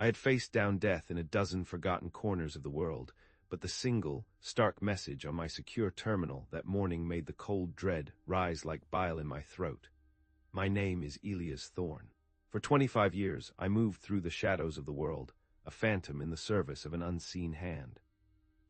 I had faced down death in a dozen forgotten corners of the world, but the single, stark message on my secure terminal that morning made the cold dread rise like bile in my throat. My name is Elias Thorne. For 25 years, I moved through the shadows of the world, a phantom in the service of an unseen hand.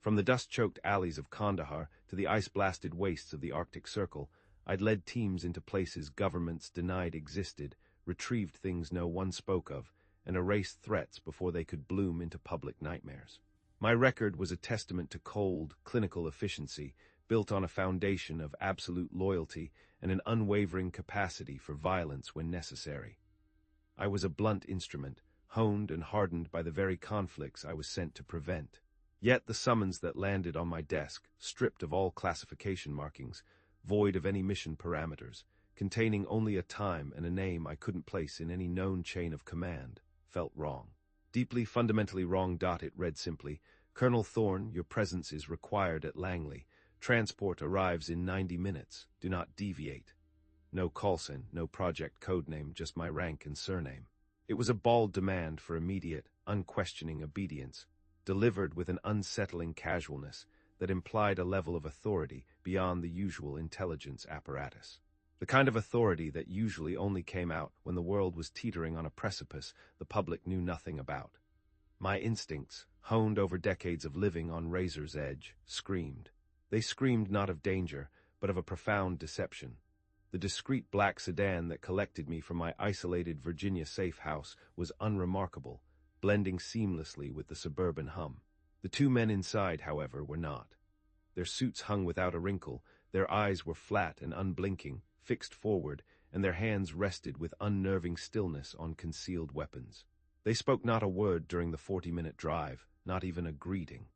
From the dust-choked alleys of Kandahar to the ice-blasted wastes of the Arctic Circle, I'd led teams into places governments denied existed, retrieved things no one spoke of, and erased threats before they could bloom into public nightmares. My record was a testament to cold, clinical efficiency, built on a foundation of absolute loyalty and an unwavering capacity for violence when necessary. I was a blunt instrument, honed and hardened by the very conflicts I was sent to prevent. Yet the summons that landed on my desk, stripped of all classification markings, void of any mission parameters, containing only a time and a name I couldn't place in any known chain of command, felt wrong. Deeply, fundamentally wrong. It read simply, "Colonel Thorne, your presence is required at Langley. Transport arrives in 90 minutes. Do not deviate." No call sign, no project codename, just my rank and surname. It was a bald demand for immediate, unquestioning obedience, delivered with an unsettling casualness that implied a level of authority beyond the usual intelligence apparatus. The kind of authority that usually only came out when the world was teetering on a precipice the public knew nothing about. My instincts, honed over decades of living on razor's edge, screamed. They screamed not of danger, but of a profound deception. The discreet black sedan that collected me from my isolated Virginia safe house was unremarkable, blending seamlessly with the suburban hum. The two men inside, however, were not. Their suits hung without a wrinkle, their eyes were flat and unblinking, fixed forward, and their hands rested with unnerving stillness on concealed weapons. They spoke not a word during the 40-minute drive, not even a greeting.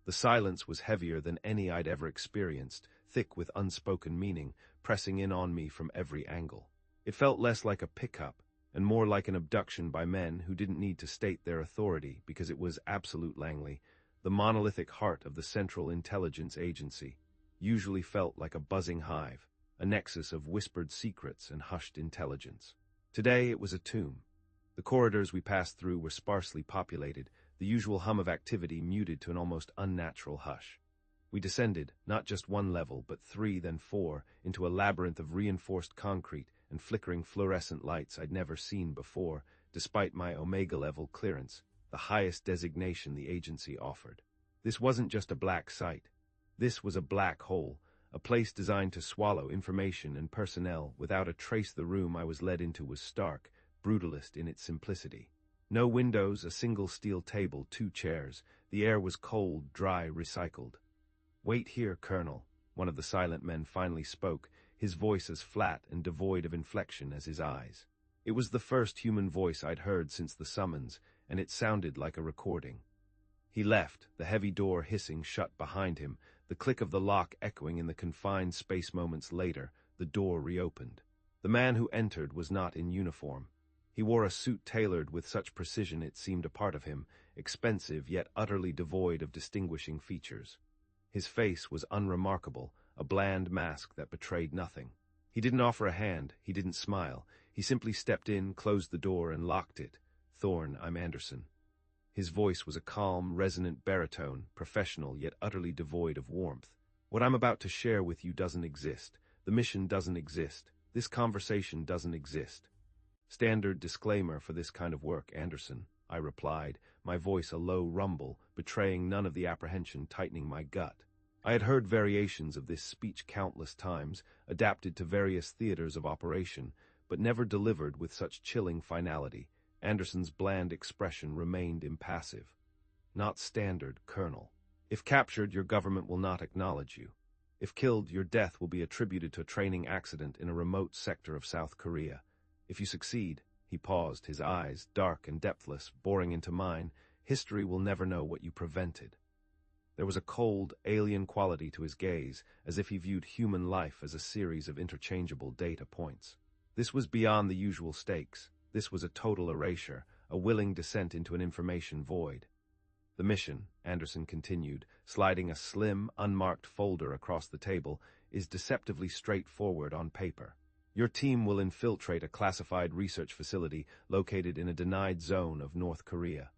The silence was heavier than any I'd ever experienced, thick with unspoken meaning, pressing in on me from every angle. It felt less like a pickup, and more like an abduction by men who didn't need to state their authority because it was absolute Langley, the monolithic heart of the Central Intelligence Agency, usually felt like a buzzing hive, a nexus of whispered secrets and hushed intelligence. Today it was a tomb. The corridors we passed through were sparsely populated, the usual hum of activity muted to an almost unnatural hush. We descended, not just one level, but 3, then 4, into a labyrinth of reinforced concrete and flickering fluorescent lights I'd never seen before, despite my Omega-level clearance, the highest designation the agency offered. This wasn't just a black site. This was a black hole, a place designed to swallow information and personnel without a trace. The room I was led into was stark, brutalist in its simplicity. No windows, a single steel table, 2 chairs. The air was cold, dry, recycled. "Wait here, Colonel," one of the silent men finally spoke, his voice as flat and devoid of inflection as his eyes. It was the first human voice I'd heard since the summons, and it sounded like a recording. He left, the heavy door hissing shut behind him, the click of the lock echoing in the confined space. Moments later, the door reopened. The man who entered was not in uniform. He wore a suit tailored with such precision it seemed a part of him, expensive yet utterly devoid of distinguishing features. His face was unremarkable, a bland mask that betrayed nothing. He didn't offer a hand, he didn't smile. He simply stepped in, closed the door, and locked it. "Thorne, I'm Anderson." His voice was a calm, resonant baritone, professional yet utterly devoid of warmth. "What I'm about to share with you doesn't exist. The mission doesn't exist. This conversation doesn't exist." "Standard disclaimer for this kind of work, Anderson," I replied, my voice a low rumble, betraying none of the apprehension tightening my gut. I had heard variations of this speech countless times, adapted to various theaters of operation, but never delivered with such chilling finality. Anderson's bland expression remained impassive. "Not standard, Colonel. If captured, your government will not acknowledge you. If killed, your death will be attributed to a training accident in a remote sector of South Korea. If you succeed," he paused, his eyes, dark and depthless, boring into mine, "history will never know what you prevented." There was a cold, alien quality to his gaze, as if he viewed human life as a series of interchangeable data points. This was beyond the usual stakes. This was a total erasure, a willing descent into an information void. "The mission," Anderson continued, sliding a slim, unmarked folder across the table, "is deceptively straightforward on paper. Your team will infiltrate a classified research facility located in a denied zone of North Korea.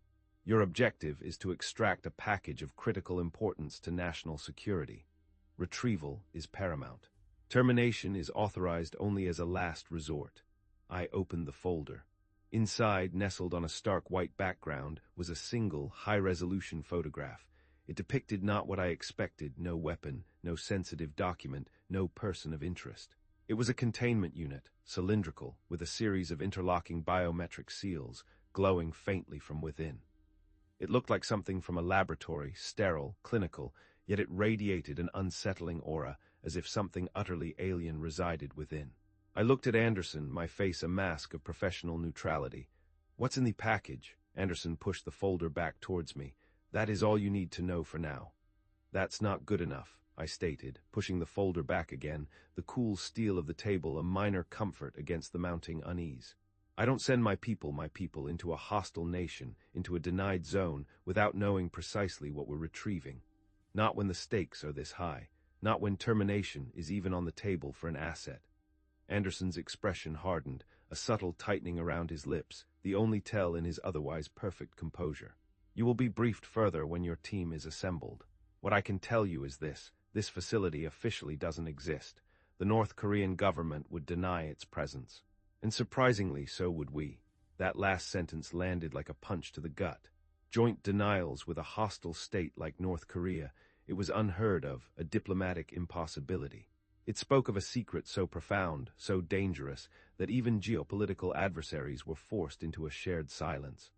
Your objective is to extract a package of critical importance to national security. Retrieval is paramount. Termination is authorized only as a last resort. I opened the folder. Inside, nestled on a stark white background, was a single, high-resolution photograph. It depicted not what I expected: no weapon, no sensitive document, no person of interest. It was a containment unit, cylindrical, with a series of interlocking biometric seals, glowing faintly from within. It looked like something from a laboratory, sterile, clinical, yet it radiated an unsettling aura, as if something utterly alien resided within. I looked at Anderson, my face a mask of professional neutrality. "What's in the package?" Anderson pushed the folder back towards me. "That is all you need to know for now." "That's not good enough," I stated, pushing the folder back again, the cool steel of the table a minor comfort against the mounting unease. "I don't send my people into a hostile nation, into a denied zone, without knowing precisely what we're retrieving. Not when the stakes are this high. Not when termination is even on the table for an asset." Anderson's expression hardened, a subtle tightening around his lips, the only tell in his otherwise perfect composure. "You will be briefed further when your team is assembled. What I can tell you is this facility officially doesn't exist. The North Korean government would deny its presence. And surprisingly, so would we." That last sentence landed like a punch to the gut. Joint denials with a hostile state like North Korea, it was unheard of, a diplomatic impossibility. It spoke of a secret so profound, so dangerous, that even geopolitical adversaries were forced into a shared silence.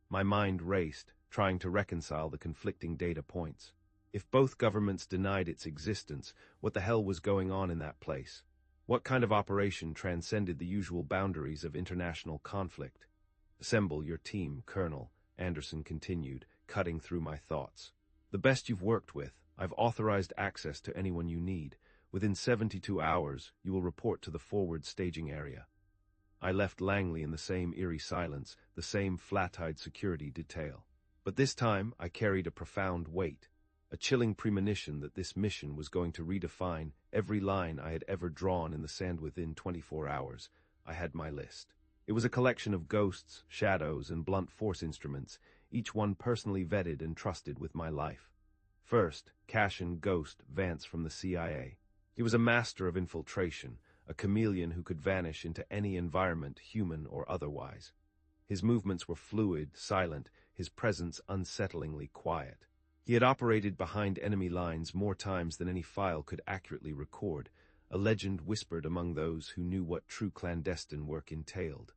My mind raced, trying to reconcile the conflicting data points. If both governments denied its existence, what the hell was going on in that place? What kind of operation transcended the usual boundaries of international conflict? "Assemble your team, Colonel," Anderson continued, cutting through my thoughts. "The best you've worked with. I've authorized access to anyone you need. Within 72 hours, you will report to the forward staging area." I left Langley in the same eerie silence, the same flat-eyed security detail. But this time, I carried a profound weight, a chilling premonition that this mission was going to redefine every line I had ever drawn in the sand. Within 24 hours. I had my list. It was a collection of ghosts, shadows, and blunt force instruments, each one personally vetted and trusted with my life. First, Cashin Ghost Vance from the CIA. He was a master of infiltration, a chameleon who could vanish into any environment, human or otherwise. His movements were fluid, silent, his presence unsettlingly quiet. He had operated behind enemy lines more times than any file could accurately record, a legend whispered among those who knew what true clandestine work entailed.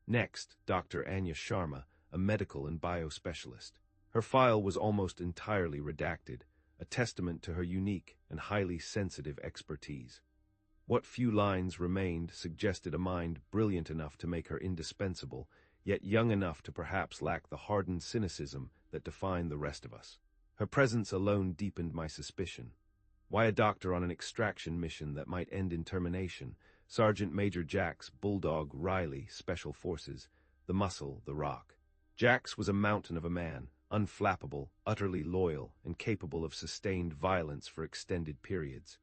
Next, Dr. Anya Sharma, a medical and biospecialist. Her file was almost entirely redacted, a testament to her unique and highly sensitive expertise. What few lines remained suggested a mind brilliant enough to make her indispensable, yet young enough to perhaps lack the hardened cynicism that defined the rest of us. Her presence alone deepened my suspicion. Why a doctor on an extraction mission that might end in termination? Sergeant Major Jax Bulldog Riley, Special Forces, the muscle, the rock. Jax was a mountain of a man, unflappable, utterly loyal, and capable of sustained violence for extended periods.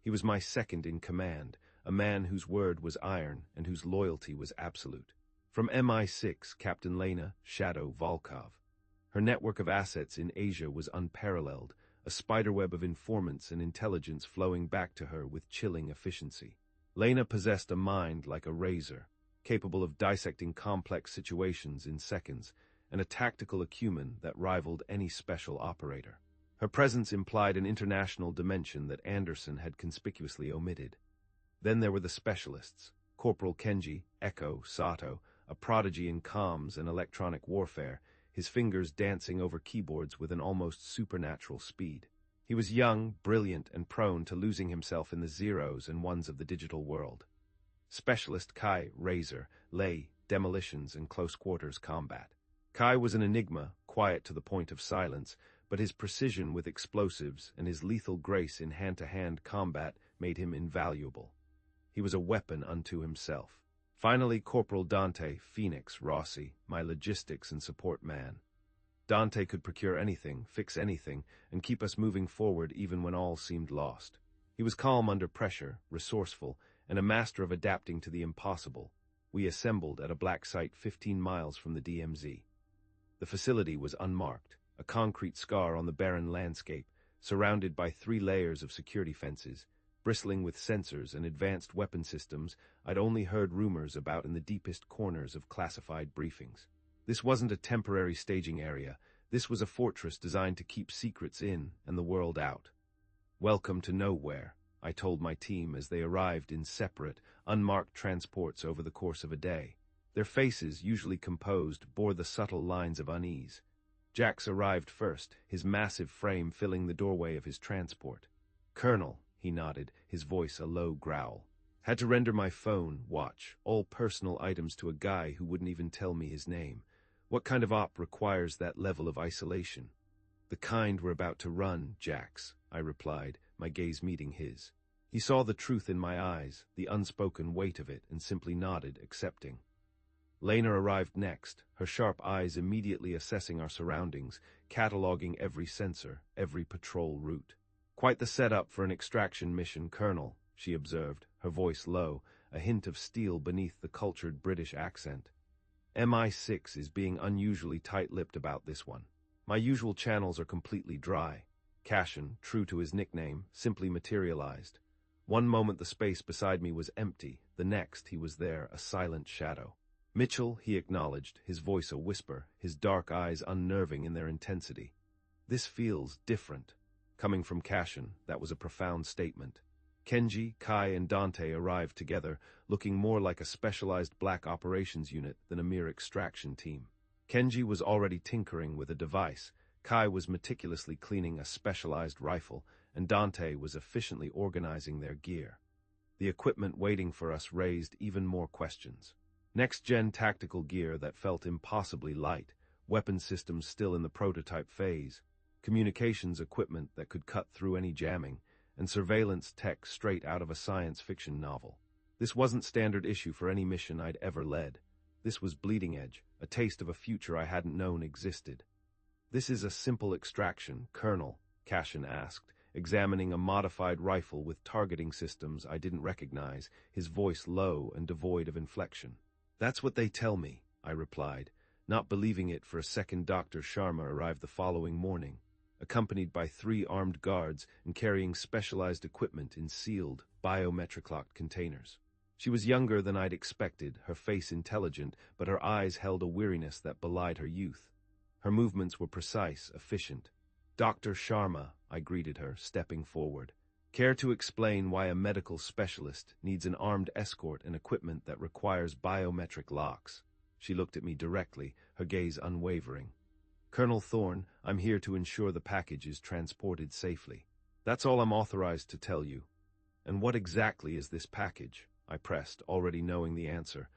He was my second in command, a man whose word was iron and whose loyalty was absolute. From MI6, Captain Lena Shadow Volkov. Her network of assets in Asia was unparalleled, a spiderweb of informants and intelligence flowing back to her with chilling efficiency. Lena possessed a mind like a razor, capable of dissecting complex situations in seconds, and a tactical acumen that rivaled any special operator. Her presence implied an international dimension that Anderson had conspicuously omitted. Then there were the specialists, Corporal Kenji Echo Sato, a prodigy in comms and electronic warfare, his fingers dancing over keyboards with an almost supernatural speed. He was young, brilliant, and prone to losing himself in the zeros and ones of the digital world. Specialist Kai Razor lay demolitions and close-quarters combat. Kai was an enigma, quiet to the point of silence, but his precision with explosives and his lethal grace in hand-to-hand combat made him invaluable. He was a weapon unto himself. Finally, Corporal Dante Phoenix Rossi, my logistics and support man. Dante could procure anything, fix anything, and keep us moving forward even when all seemed lost. He was calm under pressure, resourceful, and a master of adapting to the impossible, we assembled at a black site 15 miles from the DMZ. The facility was unmarked, a concrete scar on the barren landscape, surrounded by 3 layers of security fences, bristling with sensors and advanced weapon systems I'd only heard rumors about in the deepest corners of classified briefings. This wasn't a temporary staging area. This was a fortress designed to keep secrets in and the world out. "Welcome to nowhere," I told my team as they arrived in separate, unmarked transports over the course of a day. Their faces, usually composed, bore the subtle lines of unease. Jax arrived first, his massive frame filling the doorway of his transport. "Colonel," he nodded, his voice a low growl. "Had to render my phone, watch, all personal items to a guy who wouldn't even tell me his name. What kind of op requires that level of isolation?" "The kind we're about to run, Jax," I replied, my gaze meeting his. He saw the truth in my eyes, the unspoken weight of it, and simply nodded, accepting. Lena arrived next, her sharp eyes immediately assessing our surroundings, cataloging every sensor, every patrol route. "Quite the setup for an extraction mission, Colonel," she observed, her voice low, a hint of steel beneath the cultured British accent. "MI6 is being unusually tight-lipped about this one. My usual channels are completely dry." Cashin, true to his nickname, simply materialized. One moment the space beside me was empty, the next he was there, a silent shadow. "Mitchell," he acknowledged, his voice a whisper, his dark eyes unnerving in their intensity. "This feels different." Coming from Cashin, that was a profound statement. Kenji, Kai, and Dante arrived together, looking more like a specialized black operations unit than a mere extraction team. Kenji was already tinkering with a device, Kai was meticulously cleaning a specialized rifle, and Dante was efficiently organizing their gear. The equipment waiting for us raised even more questions. Next-gen tactical gear that felt impossibly light, weapon systems still in the prototype phase, communications equipment that could cut through any jamming, and surveillance tech straight out of a science fiction novel. This wasn't standard issue for any mission I'd ever led. This was bleeding edge, a taste of a future I hadn't known existed. "This is a simple extraction, Colonel," Cashin asked, examining a modified rifle with targeting systems I didn't recognize, his voice low and devoid of inflection. "That's what they tell me," I replied, not believing it for a second. Dr. Sharma arrived the following morning, accompanied by 3 armed guards and carrying specialized equipment in sealed, biometric-locked containers. She was younger than I'd expected, her face intelligent, but her eyes held a weariness that belied her youth. Her movements were precise, efficient. "Dr. Sharma," I greeted her, stepping forward. "Care to explain why a medical specialist needs an armed escort and equipment that requires biometric locks?" She looked at me directly, her gaze unwavering. "Colonel Thorne, I'm here to ensure the package is transported safely. That's all I'm authorized to tell you." "And what exactly is this package?" I pressed, already knowing the answer.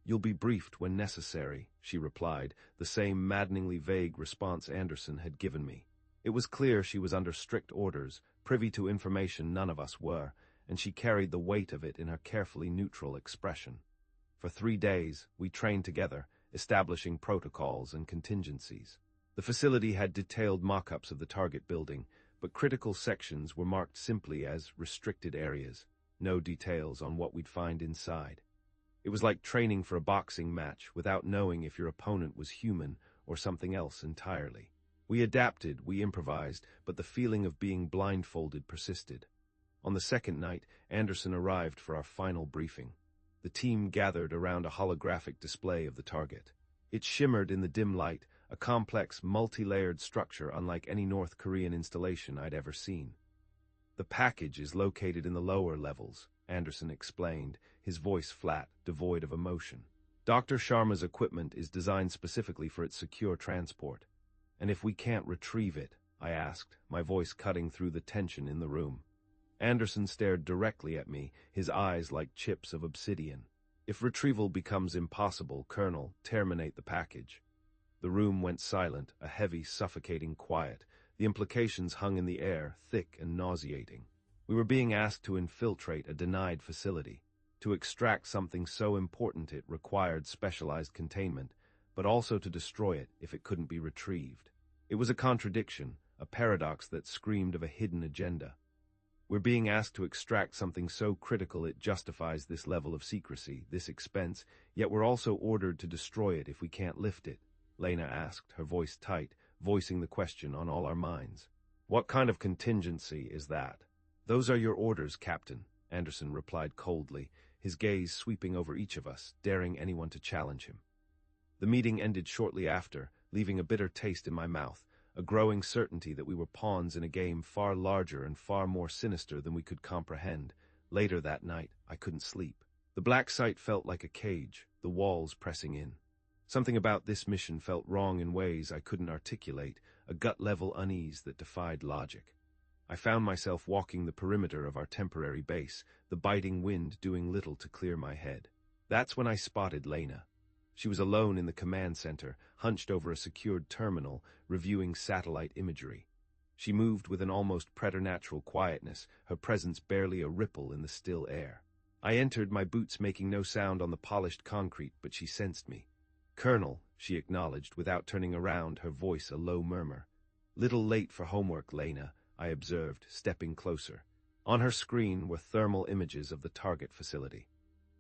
"You'll be briefed when necessary," she replied, the same maddeningly vague response Anderson had given me. It was clear she was under strict orders, privy to information none of us were, and she carried the weight of it in her carefully neutral expression. For 3 days, we trained together, establishing protocols and contingencies. The facility had detailed mock-ups of the target building, but critical sections were marked simply as restricted areas, no details on what we'd find inside. It was like training for a boxing match without knowing if your opponent was human or something else entirely. We adapted, we improvised, but the feeling of being blindfolded persisted. On the second night, Anderson arrived for our final briefing. The team gathered around a holographic display of the target. It shimmered in the dim light, a complex, multi-layered structure unlike any North Korean installation I'd ever seen. "The package is located in the lower levels," Anderson explained, his voice flat, devoid of emotion. "Dr. Sharma's equipment is designed specifically for its secure transport. And if we can't retrieve it?" I asked, my voice cutting through the tension in the room. Anderson stared directly at me, his eyes like chips of obsidian. "If retrieval becomes impossible, Colonel, terminate the package." The room went silent, a heavy, suffocating quiet. The implications hung in the air, thick and nauseating. We were being asked to infiltrate a denied facility. To extract something so important it required specialized containment, but also to destroy it if it couldn't be retrieved. It was a contradiction, a paradox that screamed of a hidden agenda. We're being asked to extract something so critical it justifies this level of secrecy, this expense, yet we're also ordered to destroy it if we can't lift it," Lena asked, her voice tight, voicing the question on all our minds. "What kind of contingency is that?" "Those are your orders, Captain," Anderson replied coldly, his gaze sweeping over each of us, daring anyone to challenge him. The meeting ended shortly after, leaving a bitter taste in my mouth, a growing certainty that we were pawns in a game far larger and far more sinister than we could comprehend. Later that night, I couldn't sleep. The black site felt like a cage, the walls pressing in. Something about this mission felt wrong in ways I couldn't articulate, a gut-level unease that defied logic. I found myself walking the perimeter of our temporary base, the biting wind doing little to clear my head. That's when I spotted Lena. She was alone in the command center, hunched over a secured terminal, reviewing satellite imagery. She moved with an almost preternatural quietness, her presence barely a ripple in the still air. I entered, my boots making no sound on the polished concrete, but she sensed me. "Colonel," she acknowledged, without turning around, her voice a low murmur. "Little late for homework, Lena," I observed, stepping closer. On her screen were thermal images of the target facility.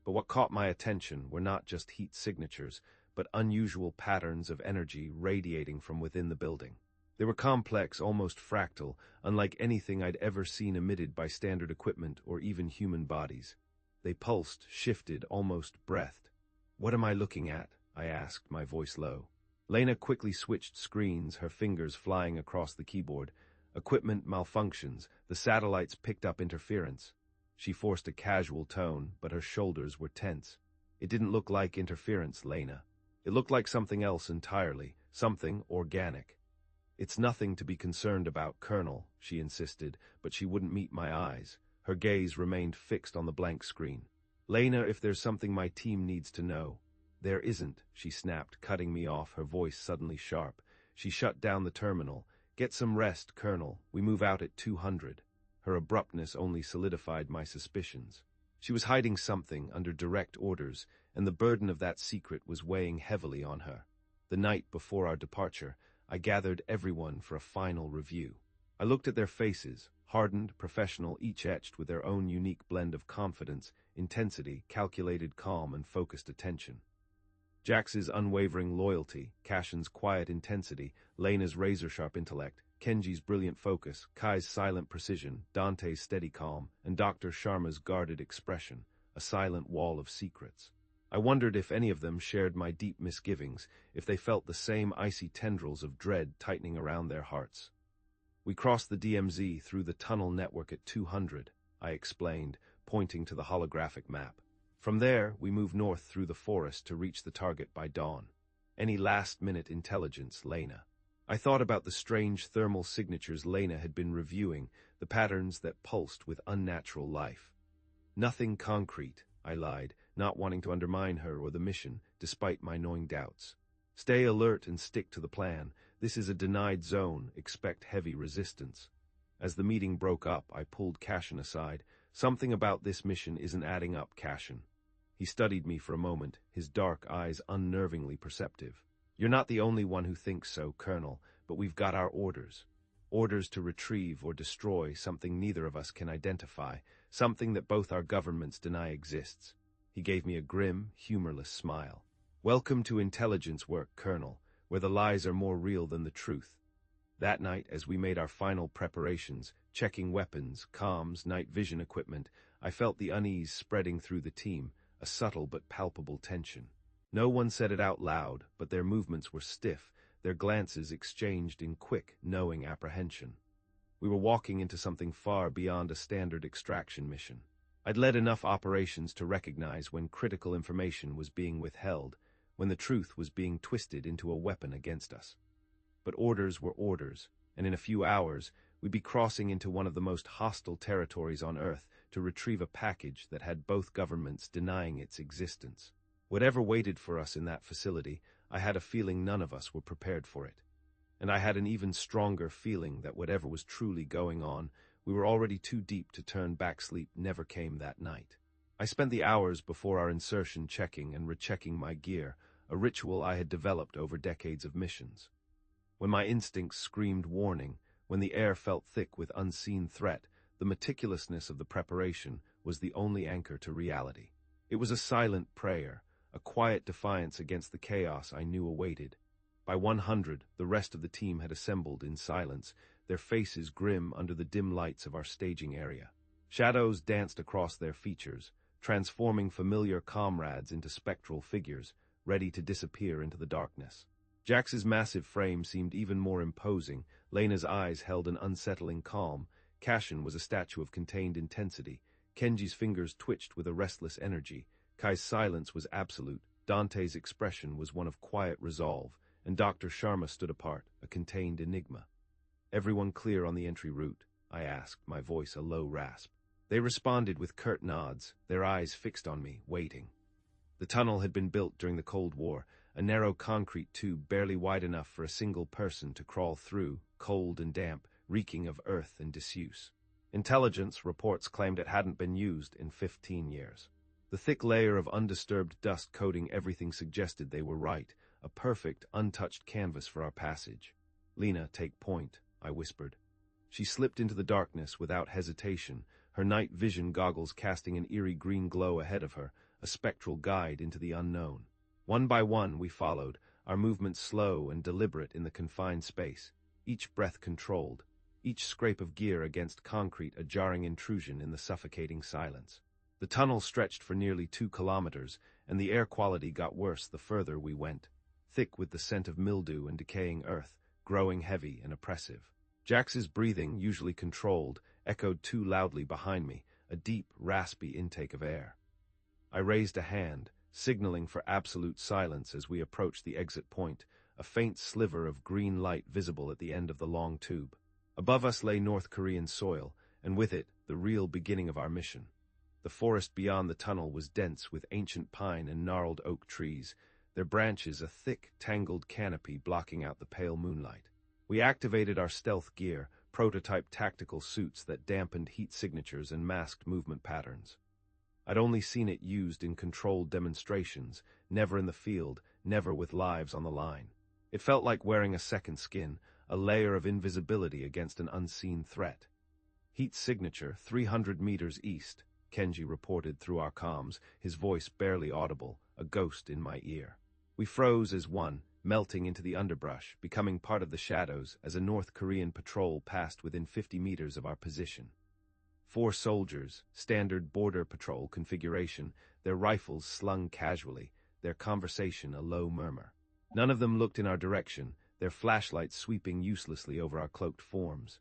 But what caught my attention were not just heat signatures, but unusual patterns of energy radiating from within the building. They were complex, almost fractal, unlike anything I'd ever seen emitted by standard equipment or even human bodies. They pulsed, shifted, almost breathed. "What am I looking at?" I asked, my voice low. Lena quickly switched screens, her fingers flying across the keyboard. "Equipment malfunctions. The satellites picked up interference." She forced a casual tone, but her shoulders were tense. "It didn't look like interference, Lena. It looked like something else entirely, something organic." "It's nothing to be concerned about, Colonel," she insisted, but she wouldn't meet my eyes. Her gaze remained fixed on the blank screen. "Lena, if there's something my team needs to know." "There isn't," she snapped, cutting me off, her voice suddenly sharp. She shut down the terminal. "Get some rest, Colonel. We move out at 200. Her abruptness only solidified my suspicions. She was hiding something under direct orders, and the burden of that secret was weighing heavily on her. The night before our departure, I gathered everyone for a final review. I looked at their faces, hardened, professional, each etched with their own unique blend of confidence, intensity, calculated calm, and focused attention. Jax's unwavering loyalty, Cashin's quiet intensity, Lena's razor-sharp intellect, Kenji's brilliant focus, Kai's silent precision, Dante's steady calm, and Dr. Sharma's guarded expression, a silent wall of secrets. I wondered if any of them shared my deep misgivings, if they felt the same icy tendrils of dread tightening around their hearts. "We crossed the DMZ through the tunnel network at 200, I explained, pointing to the holographic map. "From there, we move north through the forest to reach the target by dawn. Any last-minute intelligence, Lena?" I thought about the strange thermal signatures Lena had been reviewing, the patterns that pulsed with unnatural life. "Nothing concrete," I lied, not wanting to undermine her or the mission, despite my gnawing doubts. "Stay alert and stick to the plan. This is a denied zone. Expect heavy resistance." As the meeting broke up, I pulled Cashin aside. "Something about this mission isn't adding up, Cashin." He studied me for a moment, his dark eyes unnervingly perceptive. "You're not the only one who thinks so, Colonel, but we've got our orders. Orders to retrieve or destroy something neither of us can identify, something that both our governments deny exists." He gave me a grim, humorless smile. "Welcome to intelligence work, Colonel, where the lies are more real than the truth." That night, as we made our final preparations, checking weapons, comms, night vision equipment, I felt the unease spreading through the team, a subtle but palpable tension. No one said it out loud, but their movements were stiff, their glances exchanged in quick, knowing apprehension. We were walking into something far beyond a standard extraction mission. I'd led enough operations to recognize when critical information was being withheld, when the truth was being twisted into a weapon against us. But orders were orders, and in a few hours, we'd be crossing into one of the most hostile territories on Earth to retrieve a package that had both governments denying its existence. Whatever waited for us in that facility, I had a feeling none of us were prepared for it. And I had an even stronger feeling that whatever was truly going on, we were already too deep to turn back. Sleep never came that night. I spent the hours before our insertion checking and rechecking my gear, a ritual I had developed over decades of missions. When my instincts screamed warning, when the air felt thick with unseen threat, the meticulousness of the preparation was the only anchor to reality. It was a silent prayer, a quiet defiance against the chaos I knew awaited. By 100, the rest of the team had assembled in silence, their faces grim under the dim lights of our staging area. Shadows danced across their features, transforming familiar comrades into spectral figures, ready to disappear into the darkness. Jax's massive frame seemed even more imposing, Lena's eyes held an unsettling calm, Cashin was a statue of contained intensity, Kenji's fingers twitched with a restless energy, Kai's silence was absolute, Dante's expression was one of quiet resolve, and Dr. Sharma stood apart, a contained enigma. "Everyone clear on the entry route?" I asked, my voice a low rasp. They responded with curt nods, their eyes fixed on me, waiting. The tunnel had been built during the Cold War, a narrow concrete tube barely wide enough for a single person to crawl through, cold and damp, reeking of earth and disuse. Intelligence reports claimed it hadn't been used in 15 years. The thick layer of undisturbed dust coating everything suggested they were right, a perfect, untouched canvas for our passage. "Lena, take point," I whispered. She slipped into the darkness without hesitation, her night vision goggles casting an eerie green glow ahead of her, a spectral guide into the unknown. One by one we followed, our movements slow and deliberate in the confined space, each breath controlled, each scrape of gear against concrete a jarring intrusion in the suffocating silence. The tunnel stretched for nearly 2 kilometers, and the air quality got worse the further we went, thick with the scent of mildew and decaying earth, growing heavy and oppressive. Jax's breathing, usually controlled, echoed too loudly behind me, a deep, raspy intake of air. I raised a hand, signaling for absolute silence as we approached the exit point, a faint sliver of green light visible at the end of the long tube. Above us lay North Korean soil, and with it, the real beginning of our mission. The forest beyond the tunnel was dense with ancient pine and gnarled oak trees, their branches a thick, tangled canopy blocking out the pale moonlight. We activated our stealth gear, prototype tactical suits that dampened heat signatures and masked movement patterns. I'd only seen it used in controlled demonstrations, never in the field, never with lives on the line. It felt like wearing a second skin, a layer of invisibility against an unseen threat. "Heat signature 300 meters east," Kenji reported through our comms, his voice barely audible, a ghost in my ear. We froze as one, melting into the underbrush, becoming part of the shadows as a North Korean patrol passed within 50 meters of our position. 4 soldiers, standard border patrol configuration, their rifles slung casually, their conversation a low murmur. None of them looked in our direction, their flashlights sweeping uselessly over our cloaked forms.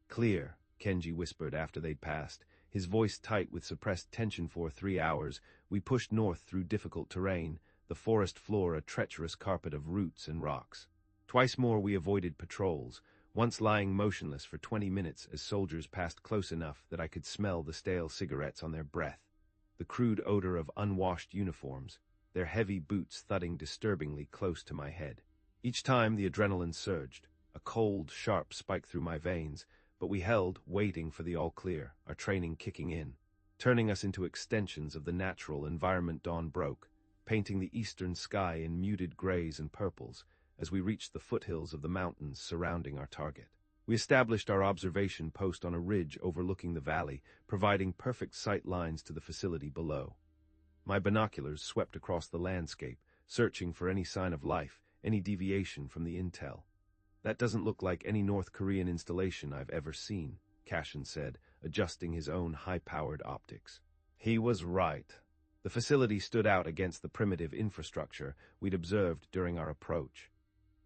"Clear," Kenji whispered after they'd passed, his voice tight with suppressed tension. For 3 hours, we pushed north through difficult terrain, the forest floor a treacherous carpet of roots and rocks. Twice more we avoided patrols, once lying motionless for 20 minutes as soldiers passed close enough that I could smell the stale cigarettes on their breath, the crude odor of unwashed uniforms, their heavy boots thudding disturbingly close to my head. Each time the adrenaline surged, a cold, sharp spike through my veins, but we held, waiting for the all-clear, our training kicking in, turning us into extensions of the natural environment. Dawn broke, painting the eastern sky in muted grays and purples as we reached the foothills of the mountains surrounding our target. We established our observation post on a ridge overlooking the valley, providing perfect sight lines to the facility below. My binoculars swept across the landscape, searching for any sign of life, any deviation from the intel. "That doesn't look like any North Korean installation I've ever seen," Cashin said, adjusting his own high-powered optics. He was right. The facility stood out against the primitive infrastructure we'd observed during our approach.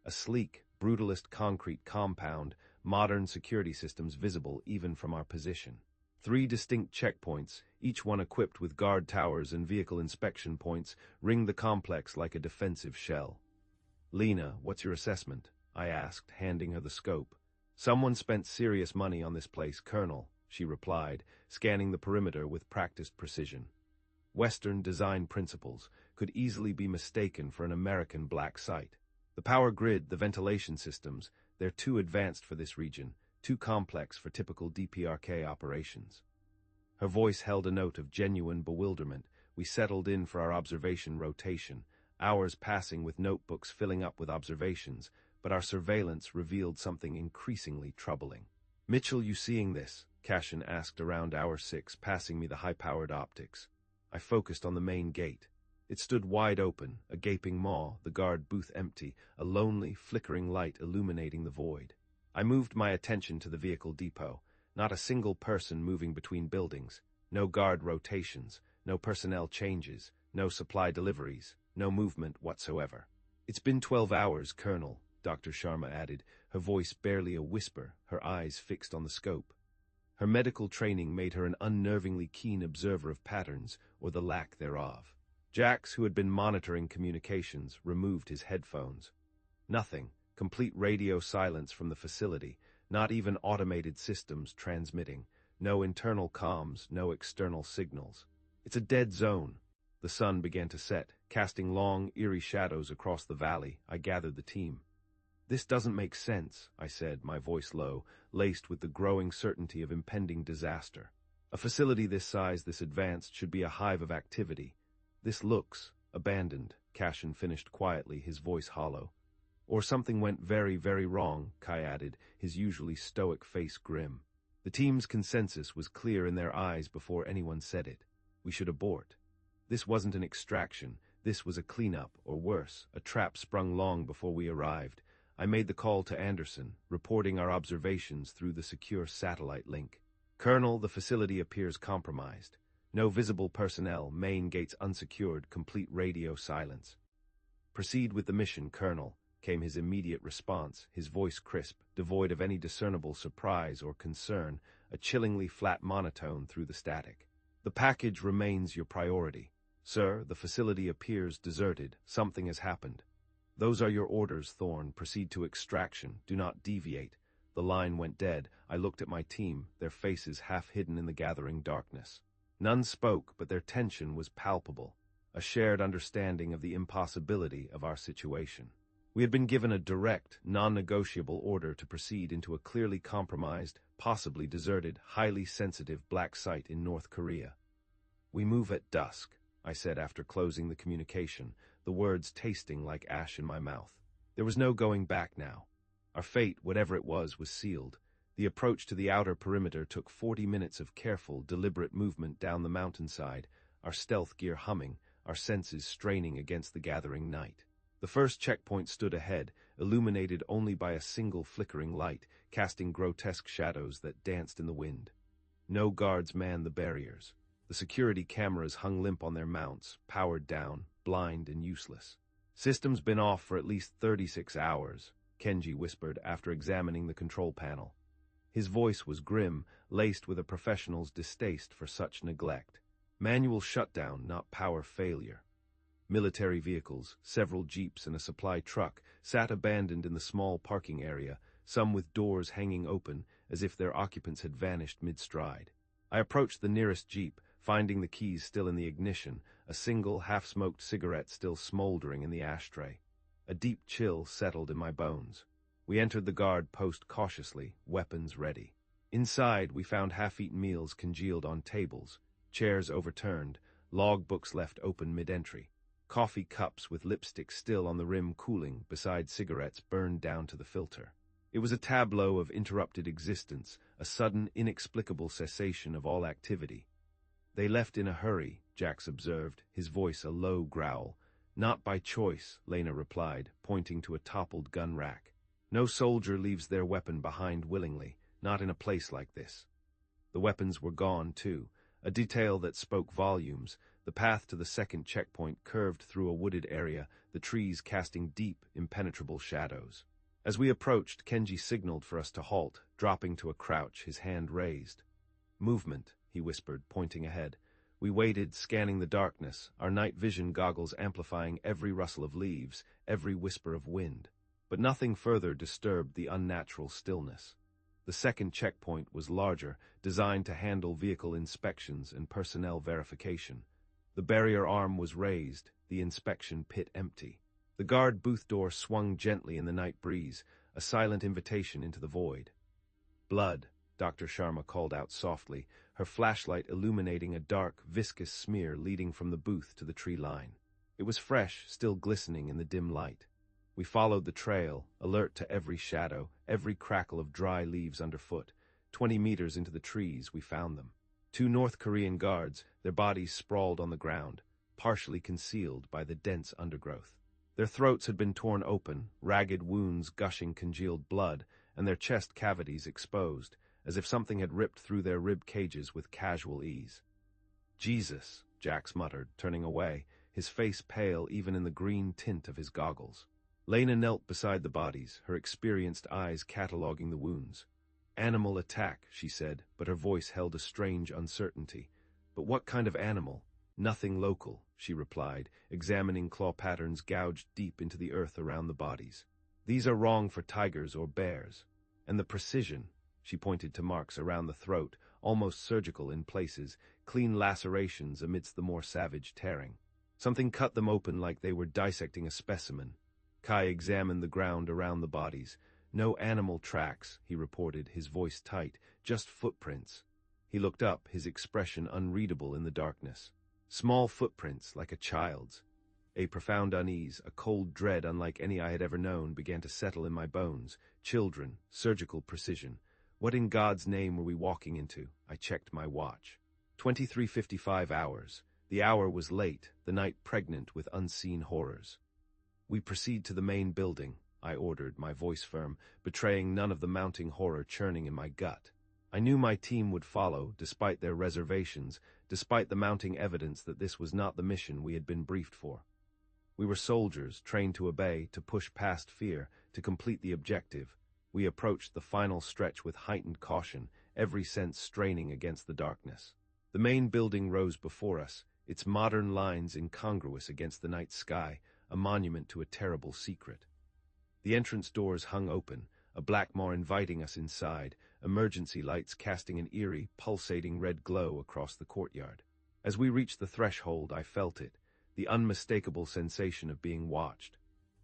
A sleek, brutalist concrete compound, modern security systems visible even from our position. 3 distinct checkpoints, each one equipped with guard towers and vehicle inspection points, ringed the complex like a defensive shell. "Lena, what's your assessment?" I asked, handing her the scope. "Someone spent serious money on this place, Colonel," she replied, scanning the perimeter with practiced precision. Western design principles could easily be mistaken for an American black site. The power grid, the ventilation systems, they're too advanced for this region, too complex for typical DPRK operations. Her voice held a note of genuine bewilderment. We settled in for our observation rotation, hours passing with notebooks filling up with observations, but our surveillance revealed something increasingly troubling. "Mitchell, you seeing this?" Cashin asked around hour 6, passing me the high-powered optics. I focused on the main gate. It stood wide open, a gaping maw, the guard booth empty, a lonely, flickering light illuminating the void. I moved my attention to the vehicle depot. Not a single person moving between buildings. No guard rotations, no personnel changes, no supply deliveries, no movement whatsoever. "It's been 12 hours, Colonel," Dr. Sharma added, her voice barely a whisper, her eyes fixed on the scope. Her medical training made her an unnervingly keen observer of patterns, or the lack thereof. Jax, who had been monitoring communications, removed his headphones. Nothing, complete radio silence from the facility, not even automated systems transmitting, no internal comms, no external signals. "It's a dead zone." The sun began to set, casting long, eerie shadows across the valley. I gathered the team. "This doesn't make sense," I said, my voice low, laced with the growing certainty of impending disaster. "A facility this size, this advanced, should be a hive of activity. This looks abandoned," Cashin finished quietly, his voice hollow. "Or something went very, very wrong," Kai added, his usually stoic face grim. The team's consensus was clear in their eyes before anyone said it. We should abort. This wasn't an extraction. This was a cleanup, or worse, a trap sprung long before we arrived. I made the call to Anderson, reporting our observations through the secure satellite link. "Colonel, the facility appears compromised. No visible personnel, main gates unsecured, complete radio silence." "Proceed with the mission, Colonel," came his immediate response, his voice crisp, devoid of any discernible surprise or concern, a chillingly flat monotone through the static. "The package remains your priority. Sir, the facility appears deserted. Something has happened." "Those are your orders, Thorne. Proceed to extraction. Do not deviate." The line went dead. I looked at my team, their faces half hidden in the gathering darkness. None spoke, but their tension was palpable, a shared understanding of the impossibility of our situation. We had been given a direct, non-negotiable order to proceed into a clearly compromised, possibly deserted, highly sensitive black site in North Korea. "We move at dusk," I said after closing the communication, the words tasting like ash in my mouth. There was no going back now. Our fate, whatever it was sealed. The approach to the outer perimeter took 40 minutes of careful, deliberate movement down the mountainside, our stealth gear humming, our senses straining against the gathering night. The first checkpoint stood ahead, illuminated only by a single flickering light, casting grotesque shadows that danced in the wind. No guards manned the barriers. The security cameras hung limp on their mounts, powered down, blind and useless. "System's been off for at least 36 hours, Kenji whispered after examining the control panel. His voice was grim, laced with a professional's distaste for such neglect. "Manual shutdown, not power failure." Military vehicles, several jeeps and a supply truck, sat abandoned in the small parking area, some with doors hanging open, as if their occupants had vanished mid-stride. I approached the nearest jeep, finding the keys still in the ignition, a single half-smoked cigarette still smoldering in the ashtray. A deep chill settled in my bones. We entered the guard post cautiously, weapons ready. Inside, we found half-eaten meals congealed on tables, chairs overturned, logbooks left open mid-entry. Coffee cups with lipstick still on the rim cooling beside cigarettes burned down to the filter. It was a tableau of interrupted existence, a sudden, inexplicable cessation of all activity. "They left in a hurry," Jax observed, his voice a low growl. "Not by choice," Lena replied, pointing to a toppled gun rack. "No soldier leaves their weapon behind willingly, not in a place like this." The weapons were gone, too, a detail that spoke volumes. The path to the second checkpoint curved through a wooded area, the trees casting deep, impenetrable shadows. As we approached, Kenji signaled for us to halt, dropping to a crouch, his hand raised. "Movement," he whispered, pointing ahead. We waited, scanning the darkness, our night vision goggles amplifying every rustle of leaves, every whisper of wind. But nothing further disturbed the unnatural stillness. The second checkpoint was larger, designed to handle vehicle inspections and personnel verification. The barrier arm was raised, the inspection pit empty. The guard booth door swung gently in the night breeze, a silent invitation into the void. "Blood," Dr. Sharma called out softly, her flashlight illuminating a dark, viscous smear leading from the booth to the tree line. It was fresh, still glistening in the dim light. We followed the trail, alert to every shadow, every crackle of dry leaves underfoot. 20 meters into the trees, we found them. Two North Korean guards, their bodies sprawled on the ground, partially concealed by the dense undergrowth. Their throats had been torn open, ragged wounds gushing congealed blood, and their chest cavities exposed, as if something had ripped through their rib cages with casual ease. "Jesus," Jax muttered, turning away, his face pale even in the green tint of his goggles. Lena knelt beside the bodies, her experienced eyes cataloging the wounds. "Animal attack," she said, but her voice held a strange uncertainty. "But what kind of animal?" "Nothing local," she replied, examining claw patterns gouged deep into the earth around the bodies. "These are wrong for tigers or bears. And the precision," she pointed to marks around the throat, almost surgical in places, clean lacerations amidst the more savage tearing. Something cut them open like they were dissecting a specimen. Kai examined the ground around the bodies. "No animal tracks," he reported, his voice tight, "just footprints." He looked up, his expression unreadable in the darkness. "Small footprints, like a child's." A profound unease, a cold dread unlike any I had ever known, began to settle in my bones. Children, surgical precision. What in God's name were we walking into? I checked my watch. 23:55 hours. The hour was late, the night pregnant with unseen horrors. "We proceed to the main building," I ordered, my voice firm, betraying none of the mounting horror churning in my gut. I knew my team would follow, despite their reservations, despite the mounting evidence that this was not the mission we had been briefed for. We were soldiers, trained to obey, to push past fear, to complete the objective. We approached the final stretch with heightened caution, every sense straining against the darkness. The main building rose before us, its modern lines incongruous against the night sky, a monument to a terrible secret. The entrance doors hung open, a blackmore inviting us inside, emergency lights casting an eerie, pulsating red glow across the courtyard. As we reached the threshold, I felt it, the unmistakable sensation of being watched.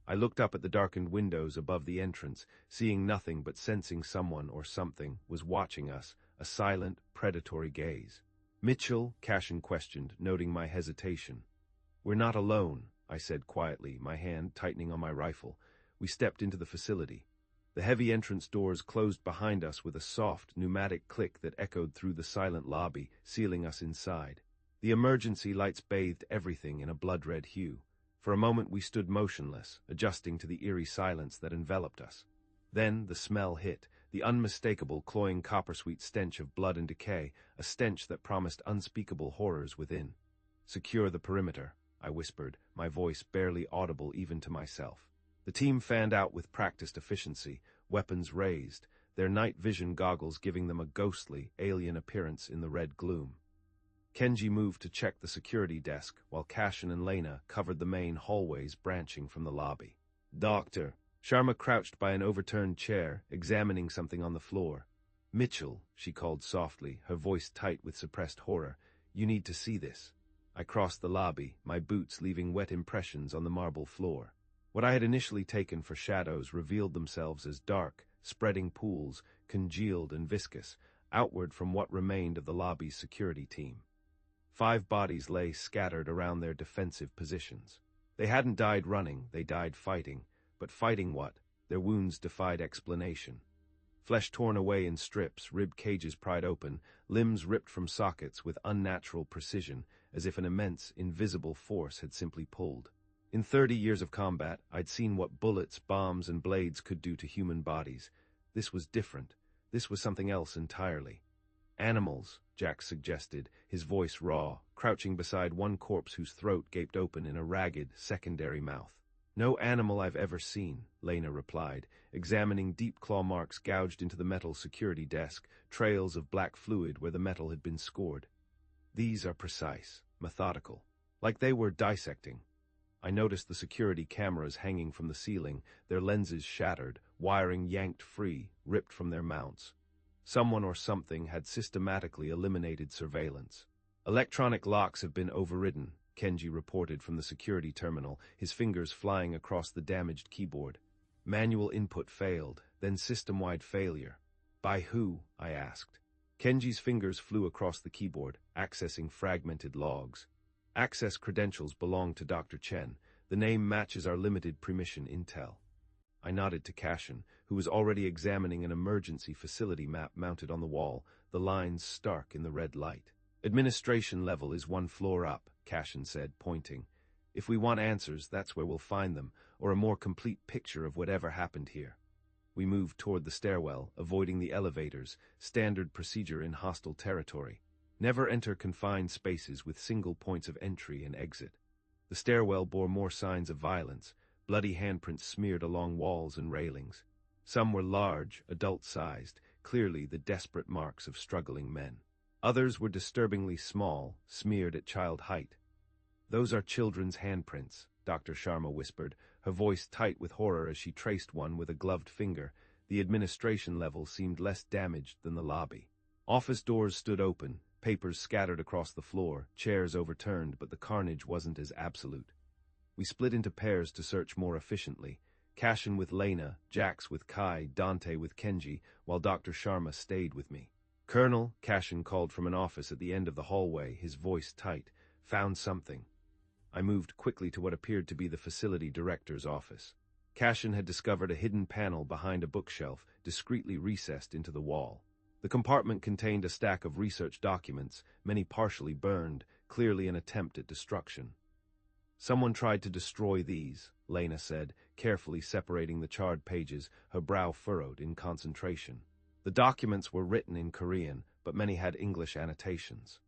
I looked up at the darkened windows above the entrance, seeing nothing but sensing someone or something was watching us, a silent, predatory gaze. "Mitchell?" Cashin questioned, noting my hesitation. "We're not alone," I said quietly, my hand tightening on my rifle. We stepped into the facility. The heavy entrance doors closed behind us with a soft, pneumatic click that echoed through the silent lobby, sealing us inside. The emergency lights bathed everything in a blood-red hue. For a moment we stood motionless, adjusting to the eerie silence that enveloped us. Then the smell hit, the unmistakable, cloying coppersweet stench of blood and decay, a stench that promised unspeakable horrors within. "Secure the perimeter," I whispered, my voice barely audible even to myself. The team fanned out with practiced efficiency, weapons raised, their night vision goggles giving them a ghostly, alien appearance in the red gloom. Kenji moved to check the security desk, while Cashin and Lena covered the main hallways branching from the lobby. "Doctor." Sharma crouched by an overturned chair, examining something on the floor. "Mitchell," she called softly, her voice tight with suppressed horror, "you need to see this." I crossed the lobby, my boots leaving wet impressions on the marble floor. What I had initially taken for shadows revealed themselves as dark, spreading pools, congealed and viscous, outward from what remained of the lobby's security team. 5 bodies lay scattered around their defensive positions. They hadn't died running, they died fighting. But fighting what? Their wounds defied explanation. Flesh torn away in strips, rib cages pried open, limbs ripped from sockets with unnatural precision, as if an immense, invisible force had simply pulled. In 30 years of combat, I'd seen what bullets, bombs, and blades could do to human bodies. This was different. This was something else entirely. "Animals," Jack suggested, his voice raw, crouching beside one corpse whose throat gaped open in a ragged, secondary mouth. "No animal I've ever seen," Lena replied, examining deep claw marks gouged into the metal security desk, trails of black fluid where the metal had been scored. "These are precise, methodical, like they were dissecting." I noticed the security cameras hanging from the ceiling, their lenses shattered, wiring yanked free, ripped from their mounts. Someone or something had systematically eliminated surveillance. "Electronic locks have been overridden," Kenji reported from the security terminal, his fingers flying across the damaged keyboard. "Manual input failed, then system-wide failure." "By who?" I asked. Kenji's fingers flew across the keyboard, accessing fragmented logs. "Access credentials belong to Dr. Chen. The name matches our limited permission intel." I nodded to Cashin, who was already examining an emergency facility map mounted on the wall, the lines stark in the red light. Administration level is 1 floor up, Cashin said, pointing. If we want answers, that's where we'll find them, or a more complete picture of whatever happened here. We moved toward the stairwell, avoiding the elevators, standard procedure in hostile territory. Never enter confined spaces with single points of entry and exit. The stairwell bore more signs of violence, bloody handprints smeared along walls and railings. Some were large, adult-sized, clearly the desperate marks of struggling men. Others were disturbingly small, smeared at child height. "Those are children's handprints," Dr. Sharma whispered, her voice tight with horror as she traced one with a gloved finger. The administration level seemed less damaged than the lobby. Office doors stood open, papers scattered across the floor, chairs overturned, but the carnage wasn't as absolute. We split into pairs to search more efficiently, Cashin with Lena, Jax with Kai, Dante with Kenji, while Dr. Sharma stayed with me. "Colonel," Cashin called from an office at the end of the hallway, his voice tight, "found something." I moved quickly to what appeared to be the facility director's office. Cashin had discovered a hidden panel behind a bookshelf, discreetly recessed into the wall. The compartment contained a stack of research documents, many partially burned, clearly an attempt at destruction. "Someone tried to destroy these," Lena said, carefully separating the charred pages, her brow furrowed in concentration. The documents were written in Korean, but many had English annotations.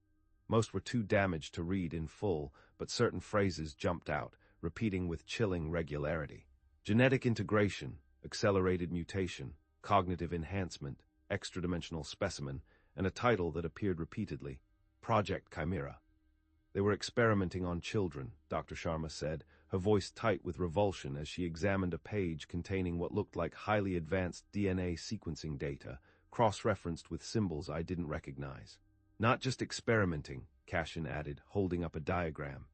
Most were too damaged to read in full, but certain phrases jumped out, repeating with chilling regularity. Genetic integration, accelerated mutation, cognitive enhancement, extra-dimensional specimen, and a title that appeared repeatedly, Project Chimera. They were experimenting on children, Dr. Sharma said, her voice tight with revulsion as she examined a page containing what looked like highly advanced DNA sequencing data, cross-referenced with symbols I didn't recognize. "Not just experimenting," Cashin added, holding up a diagram.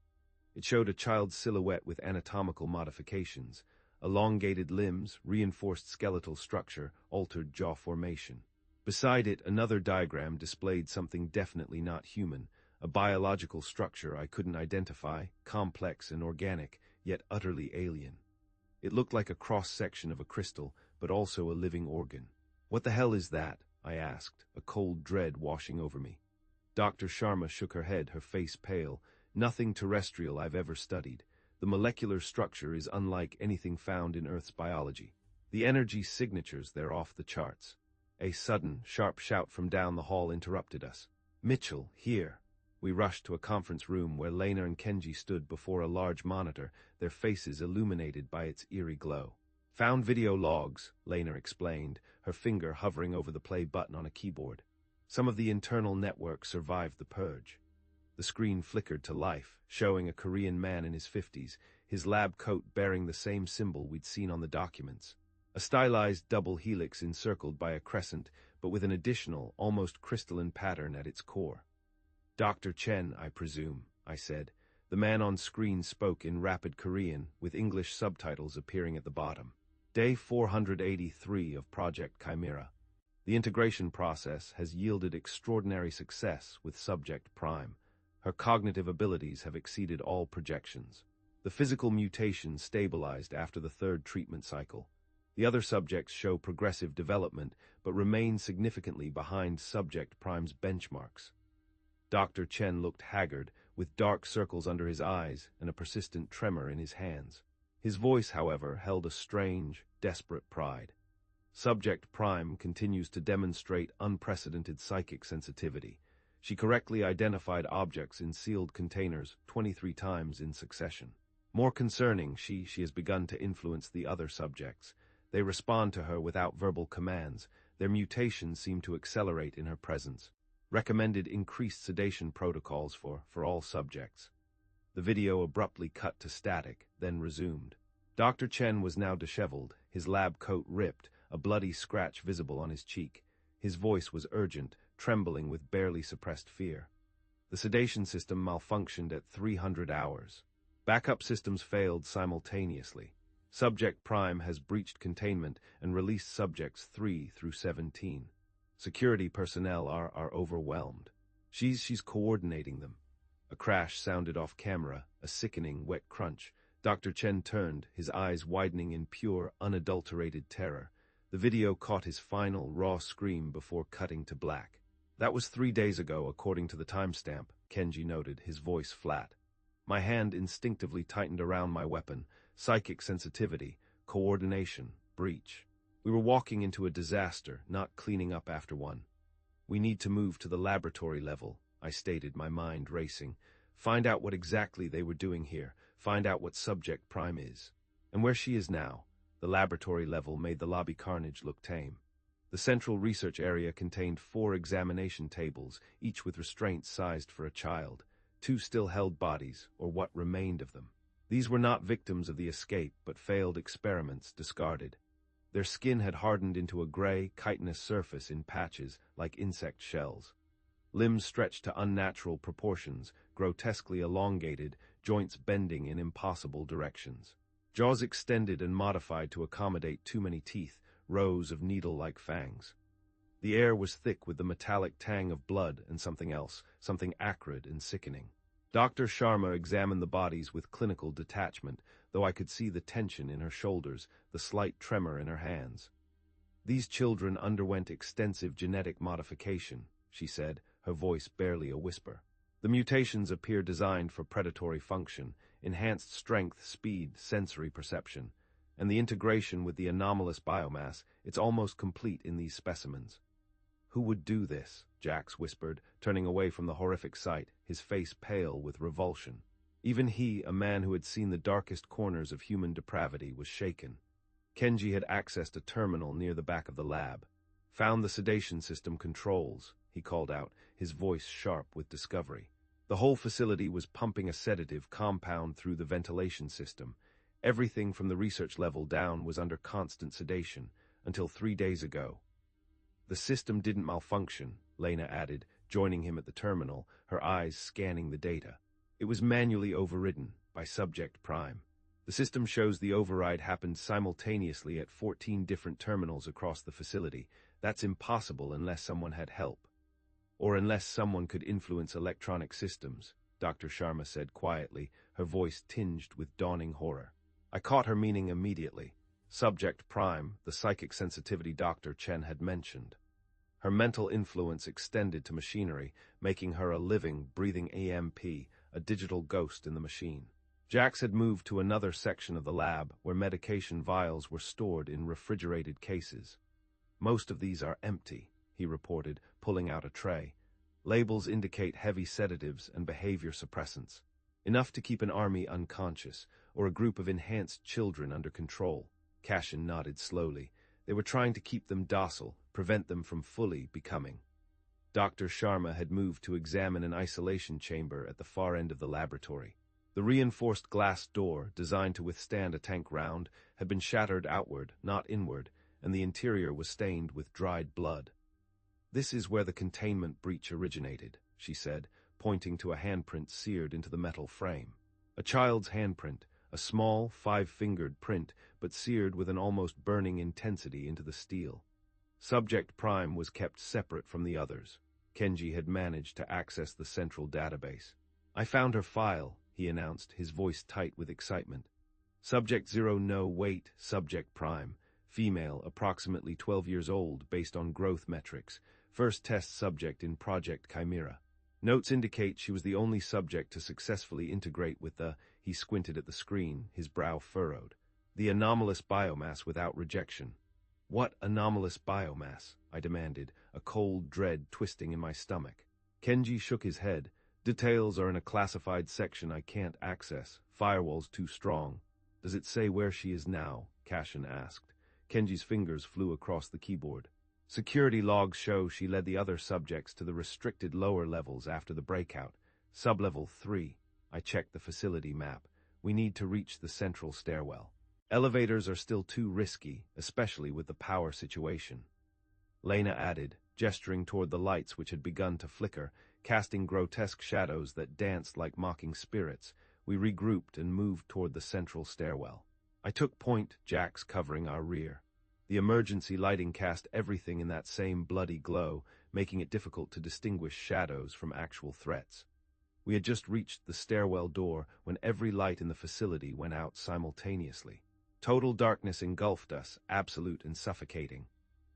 It showed a child's silhouette with anatomical modifications, elongated limbs, reinforced skeletal structure, altered jaw formation. Beside it, another diagram displayed something definitely not human, a biological structure I couldn't identify, complex and organic, yet utterly alien. It looked like a cross-section of a crystal, but also a living organ. "What the hell is that?" I asked, a cold dread washing over me. Dr. Sharma shook her head, her face pale. "Nothing terrestrial I've ever studied. The molecular structure is unlike anything found in Earth's biology. The energy signatures, they're off the charts." A sudden, sharp shout from down the hall interrupted us. "Mitchell, here!" We rushed to a conference room where Lena and Kenji stood before a large monitor, their faces illuminated by its eerie glow. "Found video logs," Lena explained, her finger hovering over the play button on a keyboard. "Some of the internal network survived the purge." The screen flickered to life, showing a Korean man in his 50s, his lab coat bearing the same symbol we'd seen on the documents. A stylized double helix encircled by a crescent, but with an additional, almost crystalline pattern at its core. "Dr. Chen, I presume," I said. The man on screen spoke in rapid Korean, with English subtitles appearing at the bottom. "Day 483 of Project Chimera. The integration process has yielded extraordinary success with Subject Prime. Her cognitive abilities have exceeded all projections. The physical mutation stabilized after the third treatment cycle. The other subjects show progressive development, but remain significantly behind Subject Prime's benchmarks." Dr. Chen looked haggard, with dark circles under his eyes and a persistent tremor in his hands. His voice, however, held a strange, desperate pride. "Subject Prime continues to demonstrate unprecedented psychic sensitivity. She correctly identified objects in sealed containers 23 times in succession. More concerning, she has begun to influence the other subjects. They respond to her without verbal commands. Their mutations seem to accelerate in her presence. Recommended increased sedation protocols for all subjects." The video abruptly cut to static, then resumed. Dr. Chen was now disheveled, his lab coat ripped, a bloody scratch visible on his cheek. His voice was urgent, trembling with barely suppressed fear. "The sedation system malfunctioned at 300 hours. Backup systems failed simultaneously. Subject Prime has breached containment and released subjects 3 through 17. Security personnel are overwhelmed. She's coordinating them." A crash sounded off camera, a sickening, wet crunch. Dr. Chen turned, his eyes widening in pure, unadulterated terror. The video caught his final, raw scream before cutting to black. That was 3 days ago, according to the timestamp, Kenji noted, his voice flat. My hand instinctively tightened around my weapon. Psychic sensitivity, coordination, breach. We were walking into a disaster, not cleaning up after one. We need to move to the laboratory level, I stated, my mind racing. Find out what exactly they were doing here. Find out what Subject Prime is. And where she is now. The laboratory level made the lobby carnage look tame. The central research area contained 4 examination tables, each with restraints sized for a child. 2 still held bodies, or what remained of them. These were not victims of the escape, but failed experiments discarded. Their skin had hardened into a gray, chitinous surface in patches, like insect shells. Limbs stretched to unnatural proportions, grotesquely elongated, joints bending in impossible directions. Jaws extended and modified to accommodate too many teeth, rows of needle-like fangs. The air was thick with the metallic tang of blood and something else, something acrid and sickening. Dr. Sharma examined the bodies with clinical detachment, though I could see the tension in her shoulders, the slight tremor in her hands. These children underwent extensive genetic modification, she said, her voice barely a whisper. The mutations appear designed for predatory function, enhanced strength, speed, sensory perception, and the integration with the anomalous biomass, it's almost complete in these specimens. Who would do this? Jax whispered, turning away from the horrific sight, his face pale with revulsion. Even he, a man who had seen the darkest corners of human depravity, was shaken. Kenji had accessed a terminal near the back of the lab. Found the sedation system controls, he called out, his voice sharp with discovery. The whole facility was pumping a sedative compound through the ventilation system. Everything from the research level down was under constant sedation, until 3 days ago. The system didn't malfunction, Lena added, joining him at the terminal, her eyes scanning the data. It was manually overridden by Subject Prime. The system shows the override happened simultaneously at 14 different terminals across the facility. That's impossible unless someone had help. Or unless someone could influence electronic systems, Dr. Sharma said quietly, her voice tinged with dawning horror. I caught her meaning immediately. Subject Prime, the psychic sensitivity Dr. Chen had mentioned. Her mental influence extended to machinery, making her a living, breathing EMP, a digital ghost in the machine. Jax had moved to another section of the lab where medication vials were stored in refrigerated cases. Most of these are empty, he reported, pulling out a tray. Labels indicate heavy sedatives and behavior suppressants. Enough to keep an army unconscious, or a group of enhanced children under control. Cashin nodded slowly. They were trying to keep them docile, prevent them from fully becoming. Dr. Sharma had moved to examine an isolation chamber at the far end of the laboratory. The reinforced glass door, designed to withstand a tank round, had been shattered outward, not inward, and the interior was stained with dried blood. This is where the containment breach originated, she said, pointing to a handprint seared into the metal frame. A child's handprint, a small, 5-fingered print, but seared with an almost burning intensity into the steel. Subject Prime was kept separate from the others. Kenji had managed to access the central database. I found her file, he announced, his voice tight with excitement. Subject 0 no wait, Subject Prime. Female, approximately 12 years old, based on growth metrics. First test subject in Project Chimera. Notes indicate she was the only subject to successfully integrate with the, he squinted at the screen, his brow furrowed, the anomalous biomass without rejection. What anomalous biomass? I demanded, a cold dread twisting in my stomach. Kenji shook his head. Details are in a classified section I can't access. Firewall's too strong. Does it say where she is now? Cashin asked. Kenji's fingers flew across the keyboard. Security logs show she led the other subjects to the restricted lower levels after the breakout. Sublevel 3. I checked the facility map. We need to reach the central stairwell. Elevators are still too risky, especially with the power situation. Lena added, gesturing toward the lights which had begun to flicker, casting grotesque shadows that danced like mocking spirits. We regrouped and moved toward the central stairwell. I took point, Jax covering our rear. The emergency lighting cast everything in that same bloody glow, making it difficult to distinguish shadows from actual threats. We had just reached the stairwell door when every light in the facility went out simultaneously. Total darkness engulfed us, absolute and suffocating.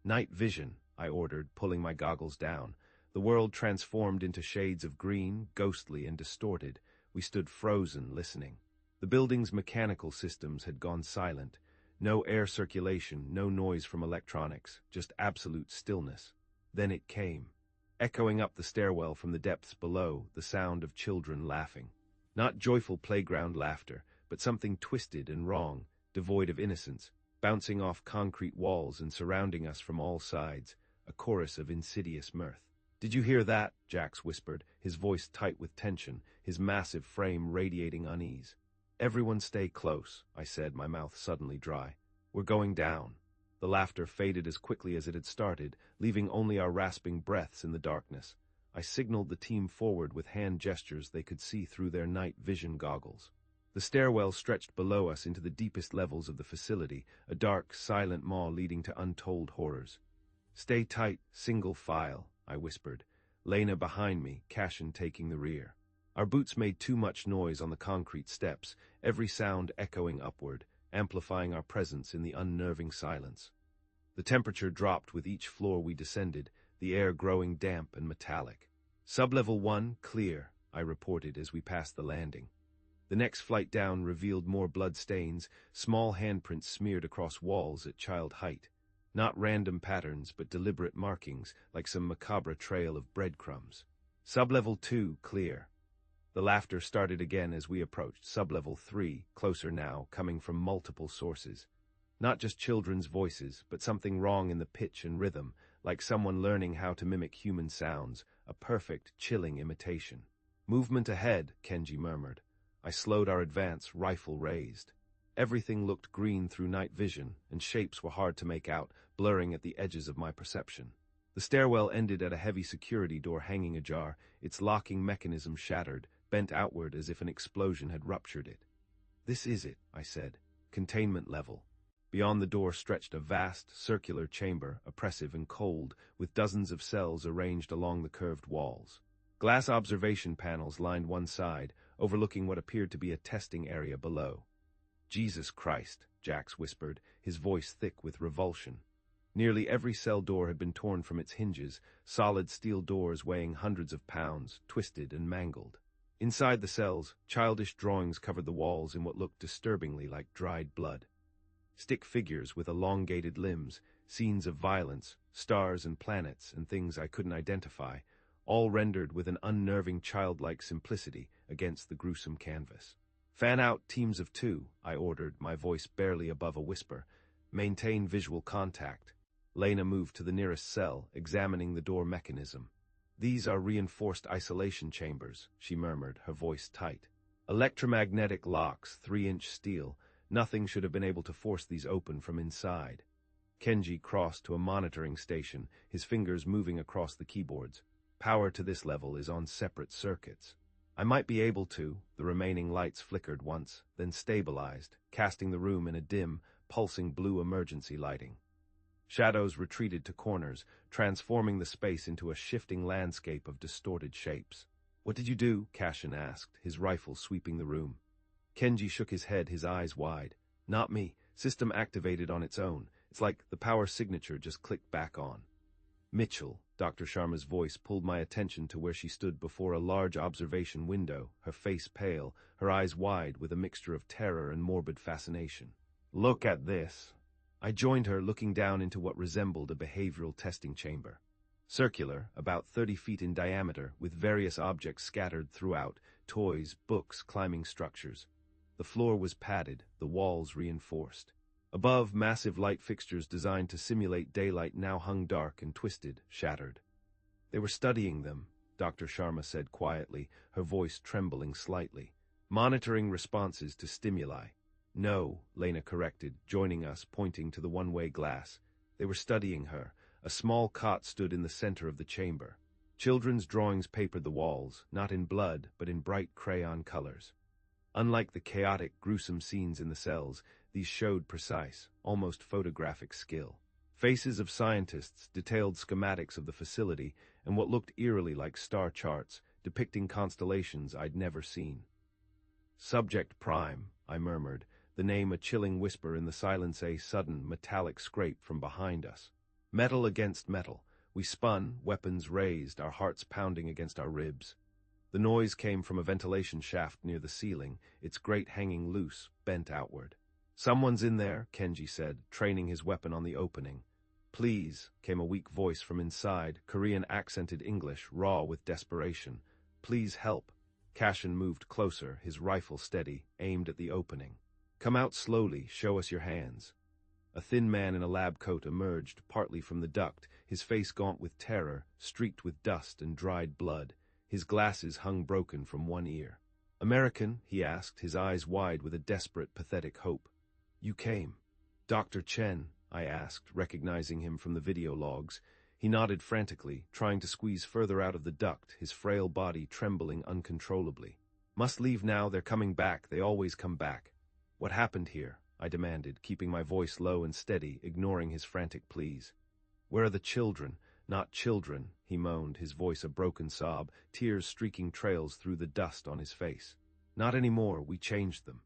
"Night vision," I ordered, pulling my goggles down. The world transformed into shades of green, ghostly and distorted. We stood frozen, listening. The building's mechanical systems had gone silent. No air circulation, no noise from electronics, just absolute stillness. Then it came. Echoing up the stairwell from the depths below, the sound of children laughing. Not joyful playground laughter, but something twisted and wrong, devoid of innocence, bouncing off concrete walls and surrounding us from all sides, a chorus of insidious mirth. "Did you hear that?" Jax whispered, his voice tight with tension, his massive frame radiating unease. "Everyone stay close," I said, my mouth suddenly dry. "We're going down." The laughter faded as quickly as it had started, leaving only our rasping breaths in the darkness. I signaled the team forward with hand gestures they could see through their night vision goggles. The stairwell stretched below us into the deepest levels of the facility, a dark, silent maw leading to untold horrors. "Stay tight, single file," I whispered, Lena behind me, Cashin taking the rear. Our boots made too much noise on the concrete steps, every sound echoing upward, amplifying our presence in the unnerving silence. The temperature dropped with each floor we descended, the air growing damp and metallic. "Sublevel 1, clear," I reported as we passed the landing. The next flight down revealed more blood stains, small handprints smeared across walls at child height. Not random patterns, but deliberate markings, like some macabre trail of breadcrumbs. "Sublevel 2, clear." The laughter started again as we approached Sublevel 3, closer now, coming from multiple sources. Not just children's voices, but something wrong in the pitch and rhythm, like someone learning how to mimic human sounds, a perfect, chilling imitation. "Movement ahead," Kenji murmured. I slowed our advance, rifle raised. Everything looked green through night vision, and shapes were hard to make out, blurring at the edges of my perception. The stairwell ended at a heavy security door hanging ajar, its locking mechanism shattered, bent outward as if an explosion had ruptured it. "This is it," I said. "Containment level." Beyond the door stretched a vast, circular chamber, oppressive and cold, with dozens of cells arranged along the curved walls. Glass observation panels lined one side, overlooking what appeared to be a testing area below. "Jesus Christ," Jax whispered, his voice thick with revulsion. Nearly every cell door had been torn from its hinges, solid steel doors weighing hundreds of pounds, twisted and mangled. Inside the cells, childish drawings covered the walls in what looked disturbingly like dried blood. Stick figures with elongated limbs, scenes of violence, stars and planets and things I couldn't identify, all rendered with an unnerving childlike simplicity against the gruesome canvas. "Fan out teams of 2, I ordered, my voice barely above a whisper. "Maintain visual contact." Lena moved to the nearest cell, examining the door mechanism. "These are reinforced isolation chambers," she murmured, her voice tight. "Electromagnetic locks, 3-inch steel. Nothing should have been able to force these open from inside." Kenji crossed to a monitoring station, his fingers moving across the keyboards. "Power to this level is on separate circuits." I might be able to. The remaining lights flickered once, then stabilized, casting the room in a dim, pulsing blue emergency lighting. Shadows retreated to corners, transforming the space into a shifting landscape of distorted shapes. "What did you do?" Cashin asked, his rifle sweeping the room. Kenji shook his head, his eyes wide. "Not me. System activated on its own. It's like the power signature just clicked back on." "Mitchell," Dr. Sharma's voice pulled my attention to where she stood before a large observation window, her face pale, her eyes wide with a mixture of terror and morbid fascination. "Look at this." I joined her, looking down into what resembled a behavioral testing chamber. Circular, about 30 feet in diameter, with various objects scattered throughout, toys, books, climbing structures. The floor was padded, the walls reinforced. Above, massive light fixtures designed to simulate daylight now hung dark and twisted, shattered. "They were studying them," Dr. Sharma said quietly, her voice trembling slightly. "Monitoring responses to stimuli." "No," Lena corrected, joining us, pointing to the one-way glass. "They were studying her." A small cot stood in the center of the chamber. Children's drawings papered the walls, not in blood, but in bright crayon colors. Unlike the chaotic, gruesome scenes in the cells, these showed precise, almost photographic skill. Faces of scientists, detailed schematics of the facility, and what looked eerily like star charts, depicting constellations I'd never seen. Subject Prime, I murmured, the name a chilling whisper in the silence, a sudden, metallic scrape from behind us. Metal against metal. We spun, weapons raised, our hearts pounding against our ribs. The noise came from a ventilation shaft near the ceiling, its grate hanging loose, bent outward. "Someone's in there," Kenji said, training his weapon on the opening. "Please," came a weak voice from inside, Korean-accented English, raw with desperation. "Please help." Cashin moved closer, his rifle steady, aimed at the opening. "Come out slowly, show us your hands." A thin man in a lab coat emerged, partly from the duct, his face gaunt with terror, streaked with dust and dried blood. His glasses hung broken from one ear. "American?" he asked, his eyes wide with a desperate, pathetic hope. "You came." "Dr. Chen?" I asked, recognizing him from the video logs. He nodded frantically, trying to squeeze further out of the duct, his frail body trembling uncontrollably. "Must leave now, they're coming back, they always come back." "What happened here?" I demanded, keeping my voice low and steady, ignoring his frantic pleas. "Where are the children?" "Not children," he moaned, his voice a broken sob, tears streaking trails through the dust on his face. "Not anymore, we changed them."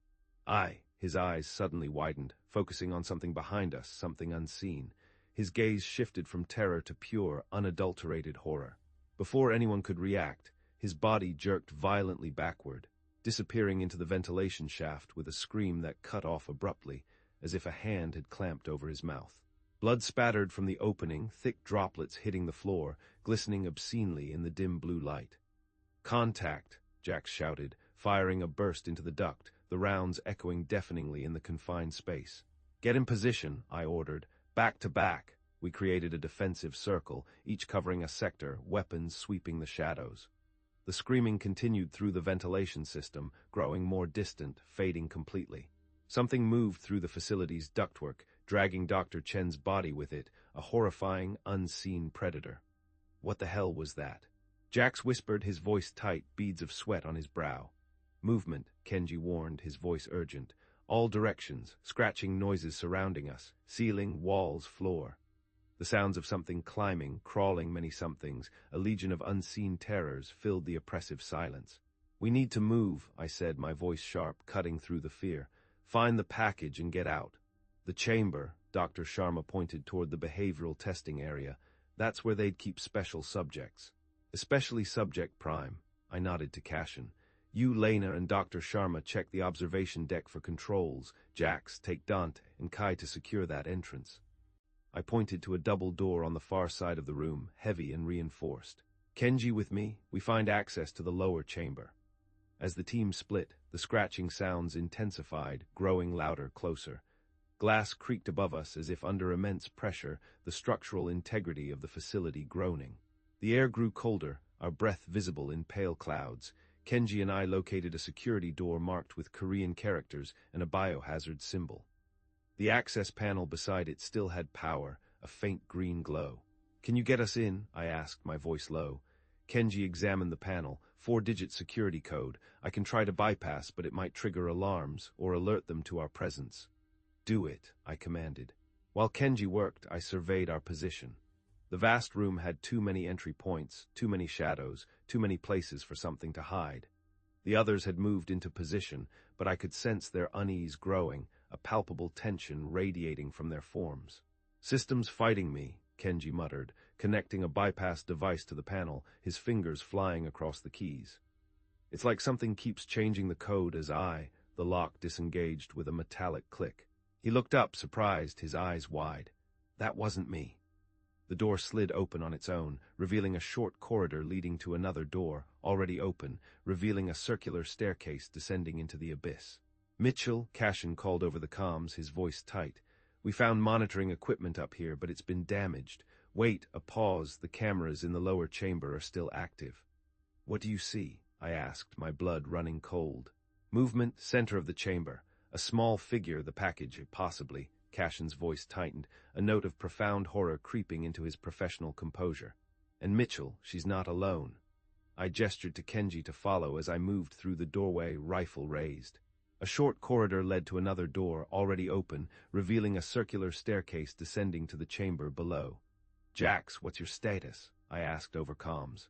His eyes suddenly widened, focusing on something behind us, something unseen. His gaze shifted from terror to pure, unadulterated horror. Before anyone could react, his body jerked violently backward, disappearing into the ventilation shaft with a scream that cut off abruptly, as if a hand had clamped over his mouth. Blood spattered from the opening, thick droplets hitting the floor, glistening obscenely in the dim blue light. "Contact!" Jax shouted, firing a burst into the duct, the rounds echoing deafeningly in the confined space. "Get in position," I ordered. "Back to back." We created a defensive circle, each covering a sector, weapons sweeping the shadows. The screaming continued through the ventilation system, growing more distant, fading completely. Something moved through the facility's ductwork, dragging Dr. Chen's body with it, a horrifying, unseen predator. What the hell was that? Jax whispered, his voice tight, beads of sweat on his brow. "Movement," Kenji warned, his voice urgent. "All directions, scratching noises surrounding us, ceiling, walls, floor." The sounds of something climbing, crawling, many somethings, a legion of unseen terrors, filled the oppressive silence. "We need to move," I said, my voice sharp, cutting through the fear. "Find the package and get out." "The chamber," Dr. Sharma pointed toward the behavioral testing area. "That's where they'd keep special subjects." "Especially Subject Prime." I nodded to Cashin. "You, Lena, and Dr. Sharma check the observation deck for controls. Jax, take Dante and Kai to secure that entrance." I pointed to a double door on the far side of the room, heavy and reinforced. "Kenji with me, we find access to the lower chamber." As the team split, the scratching sounds intensified, growing louder, closer. Glass creaked above us as if under immense pressure, the structural integrity of the facility groaning. The air grew colder, our breath visible in pale clouds. Kenji and I located a security door marked with Korean characters and a biohazard symbol. The access panel beside it still had power, a faint green glow. "Can you get us in?" I asked, my voice low. Kenji examined the panel, 4-digit security code. "I can try to bypass, but it might trigger alarms or alert them to our presence." "Do it," I commanded. While Kenji worked, I surveyed our position. The vast room had too many entry points, too many shadows, too many places for something to hide. The others had moved into position, but I could sense their unease growing, a palpable tension radiating from their forms. "Systems fighting me," Kenji muttered, connecting a bypass device to the panel, his fingers flying across the keys. "It's like something keeps changing the code as the lock disengaged with a metallic click." He looked up, surprised, his eyes wide. "That wasn't me." The door slid open on its own, revealing a short corridor leading to another door, already open, revealing a circular staircase descending into the abyss. "Mitchell," Cashin called over the comms, his voice tight. "We found monitoring equipment up here, but it's been damaged. Wait, a pause, the cameras in the lower chamber are still active." "What do you see?" I asked, my blood running cold. "Movement, center of the chamber. A small figure, the package, possibly." Cashin's voice tightened, a note of profound horror creeping into his professional composure. "And Mitchell, she's not alone." I gestured to Kenji to follow as I moved through the doorway, rifle raised. A short corridor led to another door, already open, revealing a circular staircase descending to the chamber below. "Jax, what's your status?" I asked over comms.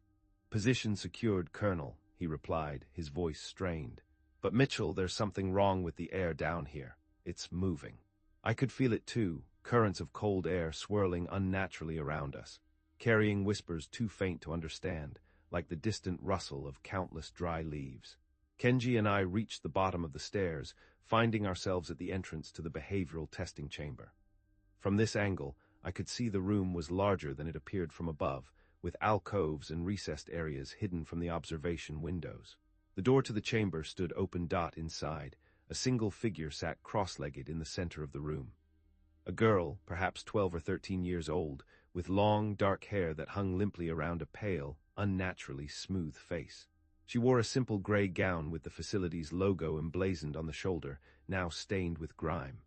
Position secured, Colonel, he replied, his voice strained. But Mitchell, there's something wrong with the air down here. It's moving. I could feel it too, currents of cold air swirling unnaturally around us, carrying whispers too faint to understand, like the distant rustle of countless dry leaves. Kenji and I reached the bottom of the stairs, finding ourselves at the entrance to the behavioral testing chamber. From this angle, I could see the room was larger than it appeared from above, with alcoves and recessed areas hidden from the observation windows. The door to the chamber stood open. Inside, a single figure sat cross-legged in the center of the room. A girl, perhaps 12 or 13 years old, with long, dark hair that hung limply around a pale, unnaturally smooth face. She wore a simple gray gown with the facility's logo emblazoned on the shoulder, now stained with grime.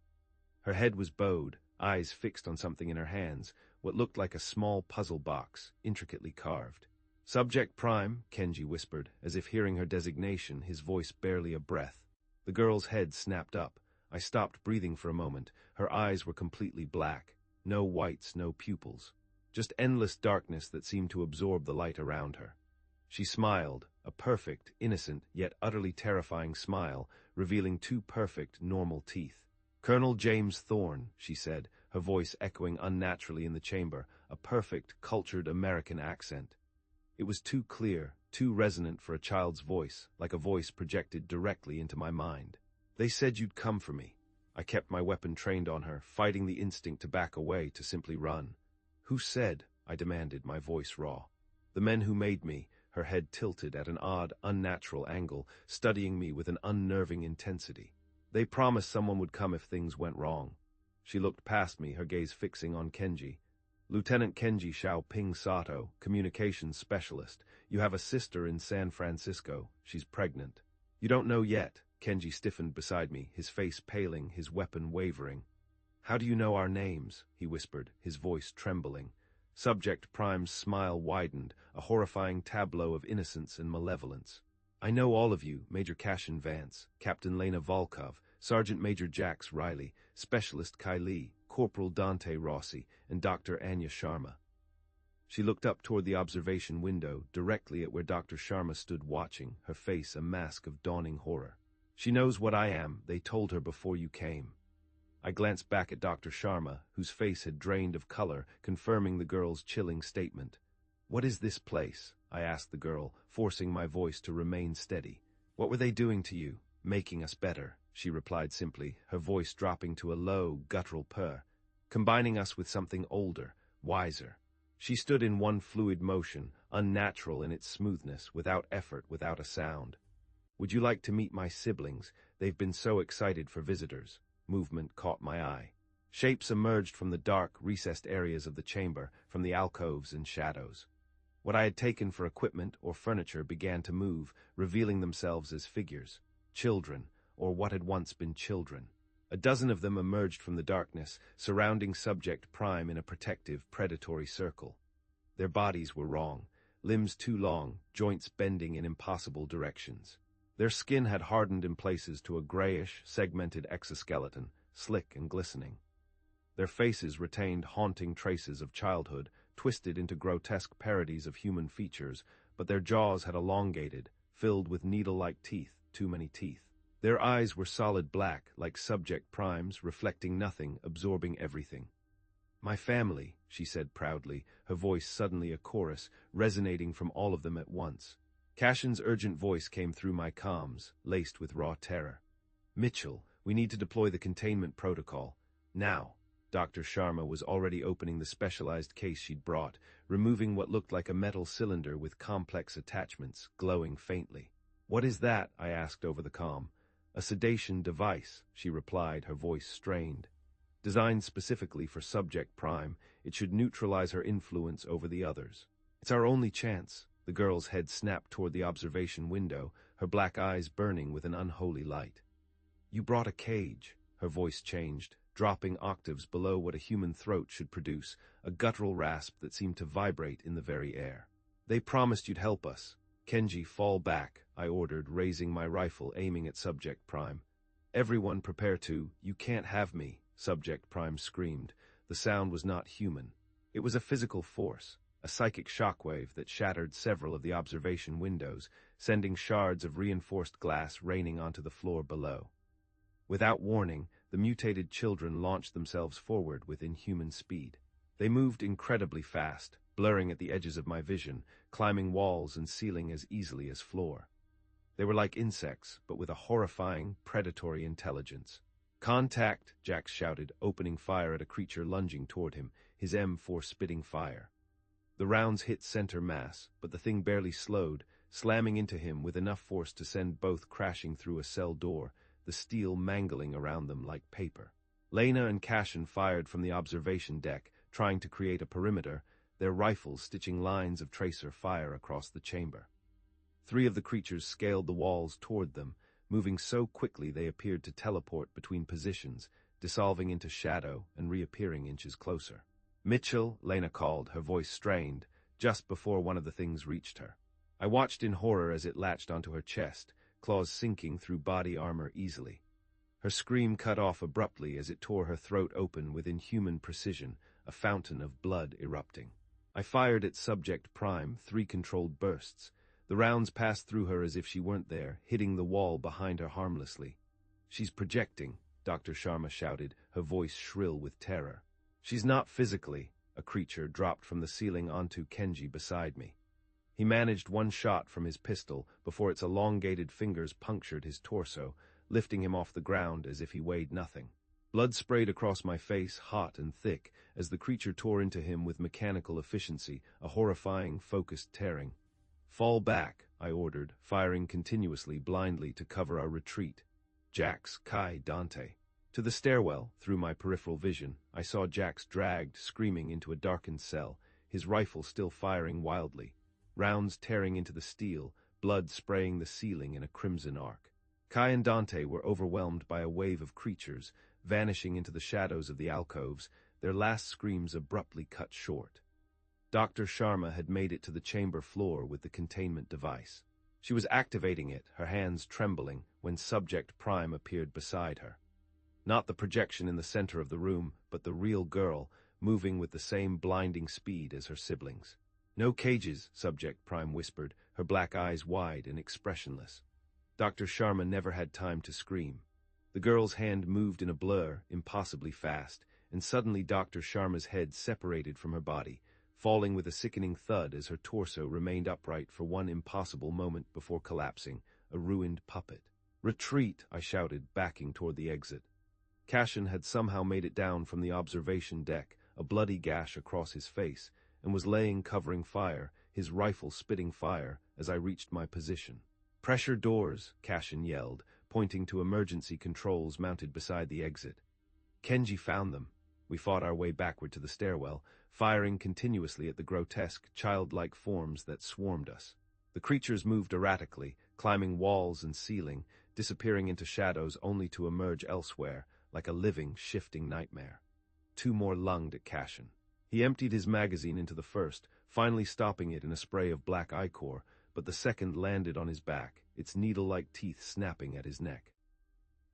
Her head was bowed, eyes fixed on something in her hands, what looked like a small puzzle box, intricately carved. "Subject Prime," Kenji whispered, as if hearing her designation, his voice barely a breath. The girl's head snapped up. I stopped breathing for a moment. Her eyes were completely black. No whites, no pupils. Just endless darkness that seemed to absorb the light around her. She smiled, a perfect, innocent, yet utterly terrifying smile, revealing two perfect, normal teeth. "Colonel James Thorne," she said, her voice echoing unnaturally in the chamber, a perfect, cultured American accent. It was too clear, too resonant for a child's voice, like a voice projected directly into my mind. "They said you'd come for me." I kept my weapon trained on her, fighting the instinct to back away, to simply run. "Who said?" I demanded, my voice raw. "The men who made me," her head tilted at an odd, unnatural angle, studying me with an unnerving intensity. "They promised someone would come if things went wrong." She looked past me, her gaze fixing on Kenji. "Lieutenant Kenji Xiaoping Sato, communications specialist. You have a sister in San Francisco. She's pregnant." "You don't know yet." Kenji stiffened beside me, his face paling, his weapon wavering. "How do you know our names?" he whispered, his voice trembling. Subject Prime's smile widened, a horrifying tableau of innocence and malevolence. "I know all of you, Major Cashin Vance, Captain Lena Volkov, Sergeant Major Jax Riley, Specialist Kai Lee, Corporal Dante Rossi, and Dr. Anya Sharma." She looked up toward the observation window, directly at where Dr. Sharma stood watching, her face a mask of dawning horror. "She knows what I am. They told her before you came." I glanced back at Dr. Sharma, whose face had drained of color, confirming the girl's chilling statement. "What is this place?" I asked the girl, forcing my voice to remain steady. "What were they doing to you?" "Making us better," she replied simply, her voice dropping to a low, guttural purr. "Combining us with something older, wiser." She stood in one fluid motion, unnatural in its smoothness, without effort, without a sound. "Would you like to meet my siblings? They've been so excited for visitors." Movement caught my eye. Shapes emerged from the dark, recessed areas of the chamber, from the alcoves and shadows. What I had taken for equipment or furniture began to move, revealing themselves as figures. Children, or what had once been children. A dozen of them emerged from the darkness, surrounding Subject Prime in a protective, predatory circle. Their bodies were wrong, limbs too long, joints bending in impossible directions. Their skin had hardened in places to a grayish, segmented exoskeleton, slick and glistening. Their faces retained haunting traces of childhood, twisted into grotesque parodies of human features, but their jaws had elongated, filled with needle-like teeth, too many teeth. Their eyes were solid black, like Subject Prime's, reflecting nothing, absorbing everything. "My family," she said proudly, her voice suddenly a chorus, resonating from all of them at once. Cashin's urgent voice came through my comms, laced with raw terror. "Mitchell, we need to deploy the containment protocol. Now." Dr. Sharma was already opening the specialized case she'd brought, removing what looked like a metal cylinder with complex attachments, glowing faintly. "What is that?" I asked over the comm. "A sedation device," she replied, her voice strained. "Designed specifically for Subject Prime, it should neutralize her influence over the others. It's our only chance." The girl's head snapped toward the observation window, her black eyes burning with an unholy light. "You brought a cage." Her voice changed, dropping octaves below what a human throat should produce, a guttural rasp that seemed to vibrate in the very air. "They promised you'd help us." "Kenji, fall back," I ordered, raising my rifle, aiming at Subject Prime. "Everyone prepare to. You can't have me," Subject Prime screamed. The sound was not human. It was a physical force. a psychic shockwave that shattered several of the observation windows, sending shards of reinforced glass raining onto the floor below. Without warning, the mutated children launched themselves forward with inhuman speed. They moved incredibly fast, blurring at the edges of my vision, climbing walls and ceiling as easily as floor. They were like insects, but with a horrifying, predatory intelligence. "Contact!" Jax shouted, opening fire at a creature lunging toward him, his M4 spitting fire. The rounds hit center mass, but the thing barely slowed, slamming into him with enough force to send both crashing through a cell door, the steel mangling around them like paper. Lena and Cashin fired from the observation deck, trying to create a perimeter, their rifles stitching lines of tracer fire across the chamber. 3 of the creatures scaled the walls toward them, moving so quickly they appeared to teleport between positions, dissolving into shadow and reappearing inches closer. "Mitchell," Lena called, her voice strained, just before one of the things reached her. I watched in horror as it latched onto her chest, claws sinking through body armor easily. Her scream cut off abruptly as it tore her throat open with inhuman precision, a fountain of blood erupting. I fired at Subject Prime, 3 controlled bursts. The rounds passed through her as if she weren't there, hitting the wall behind her harmlessly. "She's projecting," Dr. Sharma shouted, her voice shrill with terror. "She's not physically," a creature dropped from the ceiling onto Kenji beside me. He managed one shot from his pistol before its elongated fingers punctured his torso, lifting him off the ground as if he weighed nothing. Blood sprayed across my face, hot and thick, as the creature tore into him with mechanical efficiency, a horrifying, focused tearing. "Fall back," I ordered, firing continuously, blindly to cover our retreat. Jax, Kai, Dante. To the stairwell, through my peripheral vision, I saw Jax dragged, screaming, into a darkened cell, his rifle still firing wildly. Rounds tearing into the steel, blood spraying the ceiling in a crimson arc. Kai and Dante were overwhelmed by a wave of creatures, vanishing into the shadows of the alcoves, their last screams abruptly cut short. Dr. Sharma had made it to the chamber floor with the containment device. She was activating it, her hands trembling, when Subject Prime appeared beside her. Not the projection in the center of the room, but the real girl, moving with the same blinding speed as her siblings. "No cages," Subject Prime whispered, her black eyes wide and expressionless. Dr. Sharma never had time to scream. The girl's hand moved in a blur, impossibly fast, and suddenly Dr. Sharma's head separated from her body, falling with a sickening thud as her torso remained upright for one impossible moment before collapsing, a ruined puppet. "Retreat," I shouted, backing toward the exit. Cashin had somehow made it down from the observation deck, a bloody gash across his face, and was laying covering fire, his rifle spitting fire, as I reached my position. "Pressure doors," Cashin yelled, pointing to emergency controls mounted beside the exit. Kenji found them. We fought our way backward to the stairwell, firing continuously at the grotesque, childlike forms that swarmed us. The creatures moved erratically, climbing walls and ceiling, disappearing into shadows only to emerge elsewhere, like a living, shifting nightmare. 2 more lunged at Cashin. He emptied his magazine into the first, finally stopping it in a spray of black ichor, but the second landed on his back, its needle-like teeth snapping at his neck.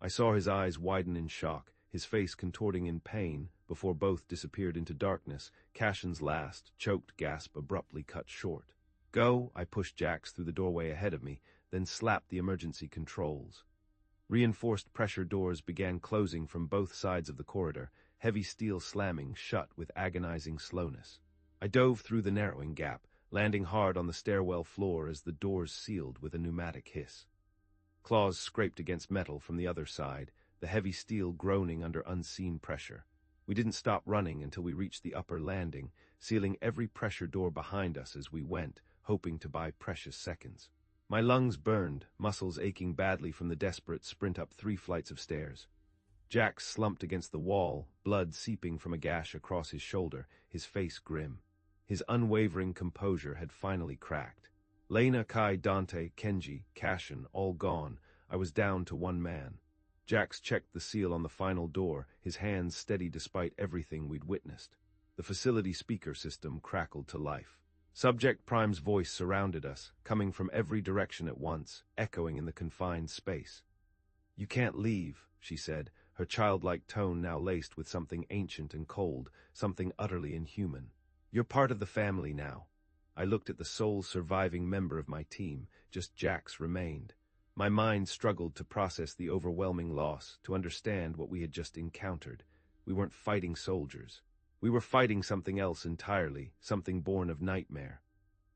I saw his eyes widen in shock, his face contorting in pain, before both disappeared into darkness, Cashin's last, choked gasp abruptly cut short. "Go," I pushed Jax through the doorway ahead of me, then slapped the emergency controls. Reinforced pressure doors began closing from both sides of the corridor, heavy steel slamming shut with agonizing slowness. I dove through the narrowing gap, landing hard on the stairwell floor as the doors sealed with a pneumatic hiss. Claws scraped against metal from the other side, the heavy steel groaning under unseen pressure. We didn't stop running until we reached the upper landing, sealing every pressure door behind us as we went, hoping to buy precious seconds. My lungs burned, muscles aching badly from the desperate sprint up 3 flights of stairs. Jax slumped against the wall, blood seeping from a gash across his shoulder, his face grim. His unwavering composure had finally cracked. Lena, Kai, Dante, Kenji, Cashin, all gone. I was down to 1 man. Jax checked the seal on the final door, his hands steady despite everything we'd witnessed. The facility speaker system crackled to life. Subject Prime's voice surrounded us, coming from every direction at once, echoing in the confined space. "You can't leave," she said, her childlike tone now laced with something ancient and cold, something utterly inhuman. You're part of the family now. I looked at the sole surviving member of my team, just Jax remained. My mind struggled to process the overwhelming loss, to understand what we had just encountered. We weren't fighting soldiers. We were fighting something else entirely, something born of nightmare.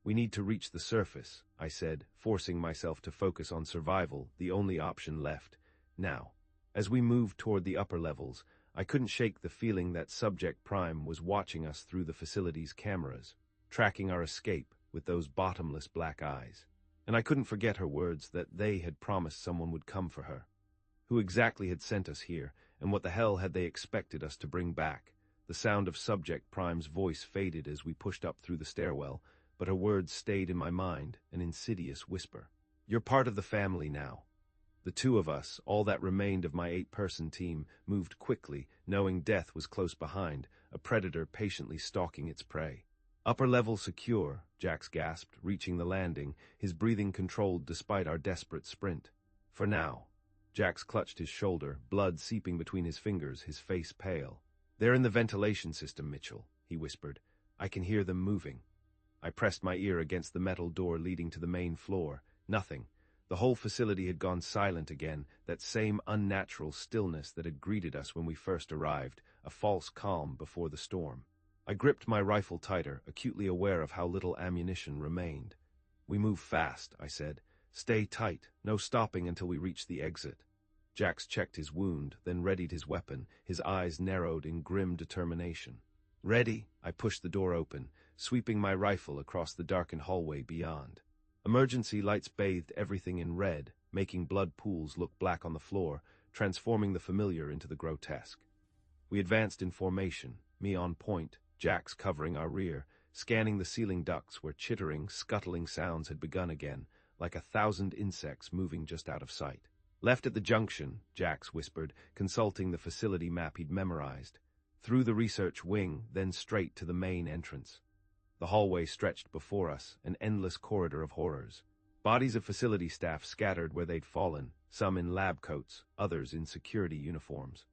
We need to reach the surface, I said, forcing myself to focus on survival, the only option left. Now, as we moved toward the upper levels, I couldn't shake the feeling that Subject Prime was watching us through the facility's cameras, tracking our escape with those bottomless black eyes. And I couldn't forget her words that they had promised someone would come for her. Who exactly had sent us here, and what the hell had they expected us to bring back? The sound of Subject Prime's voice faded as we pushed up through the stairwell, but her words stayed in my mind, an insidious whisper. You're part of the family now. The two of us, all that remained of my 8-person team, moved quickly, knowing death was close behind, a predator patiently stalking its prey. Upper level secure, Jax gasped, reaching the landing, his breathing controlled despite our desperate sprint. For now. Jax clutched his shoulder, blood seeping between his fingers, his face pale. They're in the ventilation system, Mitchell, he whispered. I can hear them moving. I pressed my ear against the metal door leading to the main floor. Nothing. The whole facility had gone silent again, that same unnatural stillness that had greeted us when we first arrived, a false calm before the storm. I gripped my rifle tighter, acutely aware of how little ammunition remained. We move fast, I said. Stay tight, no stopping until we reach the exit. Jax checked his wound, then readied his weapon, his eyes narrowed in grim determination. Ready, I pushed the door open, sweeping my rifle across the darkened hallway beyond. Emergency lights bathed everything in red, making blood pools look black on the floor, transforming the familiar into the grotesque. We advanced in formation, me on point, Jax covering our rear, scanning the ceiling ducts where chittering, scuttling sounds had begun again, like 1,000 insects moving just out of sight. Left at the junction, Jax whispered, consulting the facility map he'd memorized. Through the research wing, then straight to the main entrance. The hallway stretched before us, an endless corridor of horrors. Bodies of facility staff scattered where they'd fallen, some in lab coats, others in security uniforms.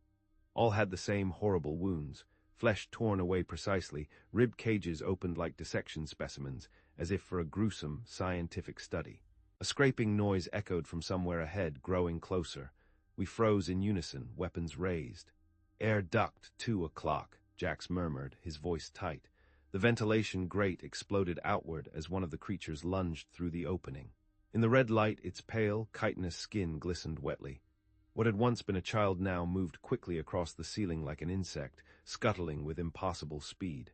All had the same horrible wounds, flesh torn away precisely, rib cages opened like dissection specimens, as if for a gruesome scientific study. A scraping noise echoed from somewhere ahead, growing closer. We froze in unison, weapons raised. Air duct, 2 o'clock, Jax murmured, his voice tight. The ventilation grate exploded outward as one of the creatures lunged through the opening. In the red light, its pale, chitinous skin glistened wetly. What had once been a child now moved quickly across the ceiling like an insect, scuttling with impossible speed.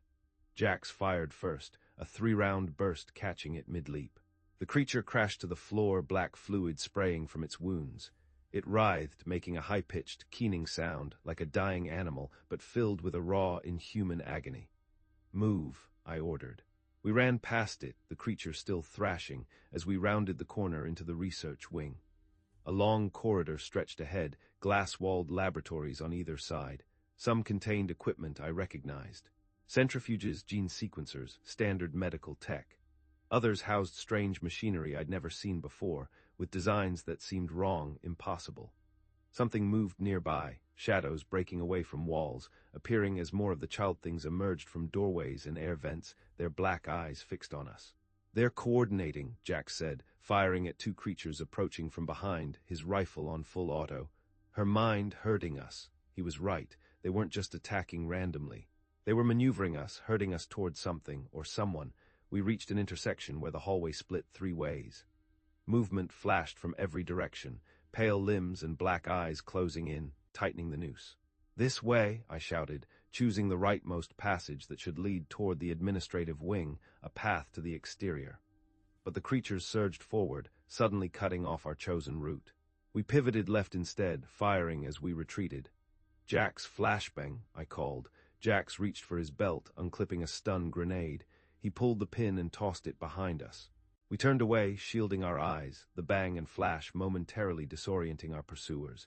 Jax fired first, a 3-round burst catching it mid-leap. The creature crashed to the floor, black fluid spraying from its wounds. It writhed, making a high-pitched, keening sound, like a dying animal, but filled with a raw, inhuman agony. Move, I ordered. We ran past it, the creature still thrashing, as we rounded the corner into the research wing. A long corridor stretched ahead, glass-walled laboratories on either side. Some contained equipment I recognized. Centrifuges, gene sequencers, standard medical tech. Others housed strange machinery I'd never seen before, with designs that seemed wrong, impossible. Something moved nearby, shadows breaking away from walls, appearing as more of the child things emerged from doorways and air vents, their black eyes fixed on us. They're coordinating, Jax said, firing at 2 creatures approaching from behind, his rifle on full auto. Her mind herding us. He was right, they weren't just attacking randomly. They were maneuvering us, herding us toward something, or someone. We reached an intersection where the hallway split 3 ways. Movement flashed from every direction, pale limbs and black eyes closing in, tightening the noose. This way, I shouted, choosing the rightmost passage that should lead toward the administrative wing, a path to the exterior. But the creatures surged forward, suddenly cutting off our chosen route. We pivoted left instead, firing as we retreated. Jax, flashbang, I called. Jax reached for his belt, unclipping a stun grenade. He pulled the pin and tossed it behind us. We turned away, shielding our eyes, the bang and flash momentarily disorienting our pursuers.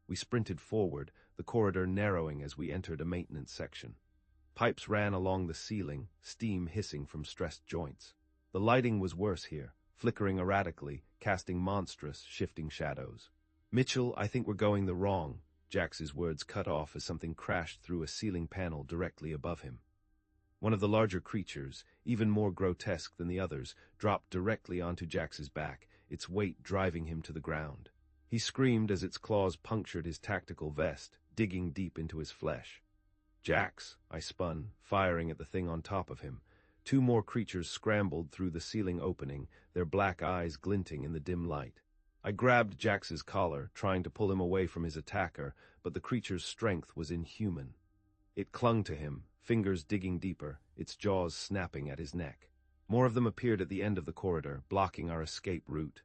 We sprinted forward, the corridor narrowing as we entered a maintenance section. Pipes ran along the ceiling, steam hissing from stressed joints. The lighting was worse here, flickering erratically, casting monstrous, shifting shadows. Mitchell, I think we're going the wrong, Jax's words cut off as something crashed through a ceiling panel directly above him. One of the larger creatures, even more grotesque than the others, dropped directly onto Jax's back, its weight driving him to the ground. He screamed as its claws punctured his tactical vest, digging deep into his flesh. "Jax," I spun, firing at the thing on top of him. Two more creatures scrambled through the ceiling opening, their black eyes glinting in the dim light. I grabbed Jax's collar, trying to pull him away from his attacker, but the creature's strength was inhuman. It clung to him, fingers digging deeper, its jaws snapping at his neck. More of them appeared at the end of the corridor, blocking our escape route.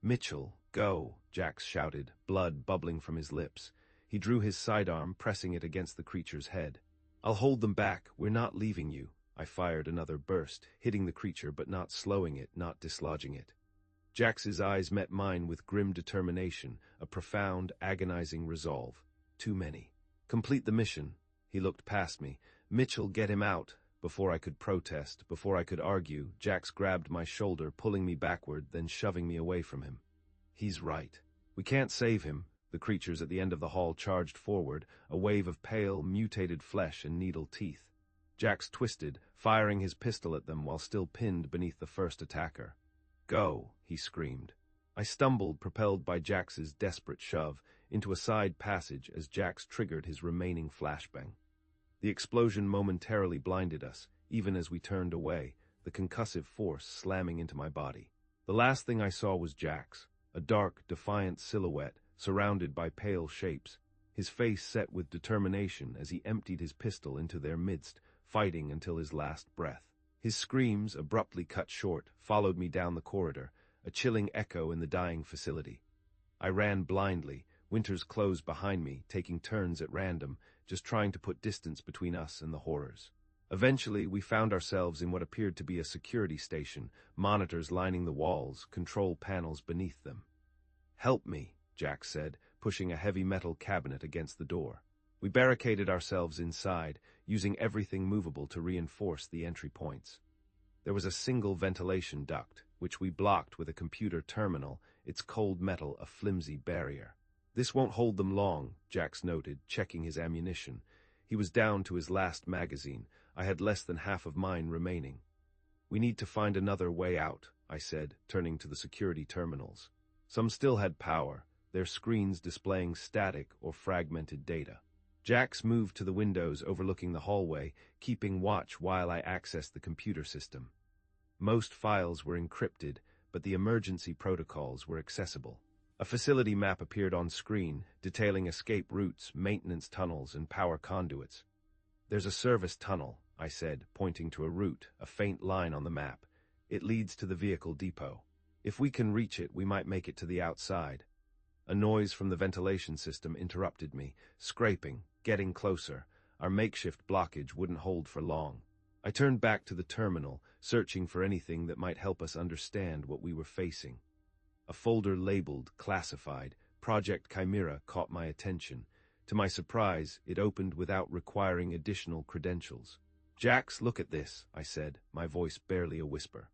"Mitchell, go," Jax shouted, blood bubbling from his lips. He drew his sidearm, pressing it against the creature's head. "I'll hold them back. We're not leaving you." I fired another burst, hitting the creature but not slowing it, not dislodging it. Jax's eyes met mine with grim determination, a profound, agonizing resolve. Too many. "Complete the mission." He looked past me. "Mitchell, get him out." Before I could protest, before I could argue, Jax grabbed my shoulder, pulling me backward, then shoving me away from him. "He's right. We can't save him." The creatures at the end of the hall charged forward, a wave of pale, mutated flesh and needle teeth. Jax twisted, firing his pistol at them while still pinned beneath the first attacker. "Go," he screamed. I stumbled, propelled by Jax's desperate shove, into a side passage as Jax triggered his remaining flashbang. The explosion momentarily blinded us, even as we turned away, the concussive force slamming into my body. The last thing I saw was Jax, a dark, defiant silhouette, surrounded by pale shapes, his face set with determination as he emptied his pistol into their midst, fighting until his last breath. His screams, abruptly cut short, followed me down the corridor, a chilling echo in the dying facility. I ran blindly, Winters closed behind me, taking turns at random, just trying to put distance between us and the horrors. Eventually, we found ourselves in what appeared to be a security station, monitors lining the walls, control panels beneath them. "Help me," Jax said, pushing a heavy metal cabinet against the door. We barricaded ourselves inside, using everything movable to reinforce the entry points. There was a single ventilation duct, which we blocked with a computer terminal, its cold metal a flimsy barrier. "This won't hold them long," Jax noted, checking his ammunition. He was down to his last magazine. I had less than half of mine remaining. "We need to find another way out," I said, turning to the security terminals. Some still had power, their screens displaying static or fragmented data. Jax moved to the windows overlooking the hallway, keeping watch while I accessed the computer system. Most files were encrypted, but the emergency protocols were accessible. A facility map appeared on screen, detailing escape routes, maintenance tunnels, and power conduits. "There's a service tunnel," I said, pointing to a route, a faint line on the map. "It leads to the vehicle depot. If we can reach it, we might make it to the outside." A noise from the ventilation system interrupted me, scraping, getting closer. Our makeshift blockage wouldn't hold for long. I turned back to the terminal, searching for anything that might help us understand what we were facing. A folder labeled Classified, Project Chimera caught my attention. To my surprise, it opened without requiring additional credentials. "Jax, look at this," I said, my voice barely a whisper.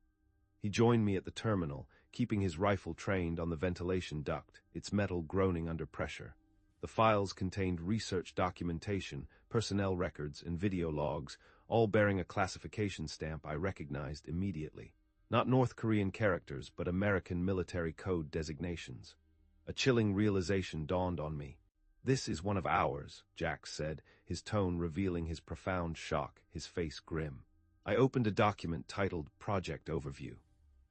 He joined me at the terminal, keeping his rifle trained on the ventilation duct, its metal groaning under pressure. The files contained research documentation, personnel records, and video logs, all bearing a classification stamp I recognized immediately. Not North Korean characters, but American military code designations. A chilling realization dawned on me. "This is one of ours," Jax said, his tone revealing his profound shock, his face grim. I opened a document titled Project Overview.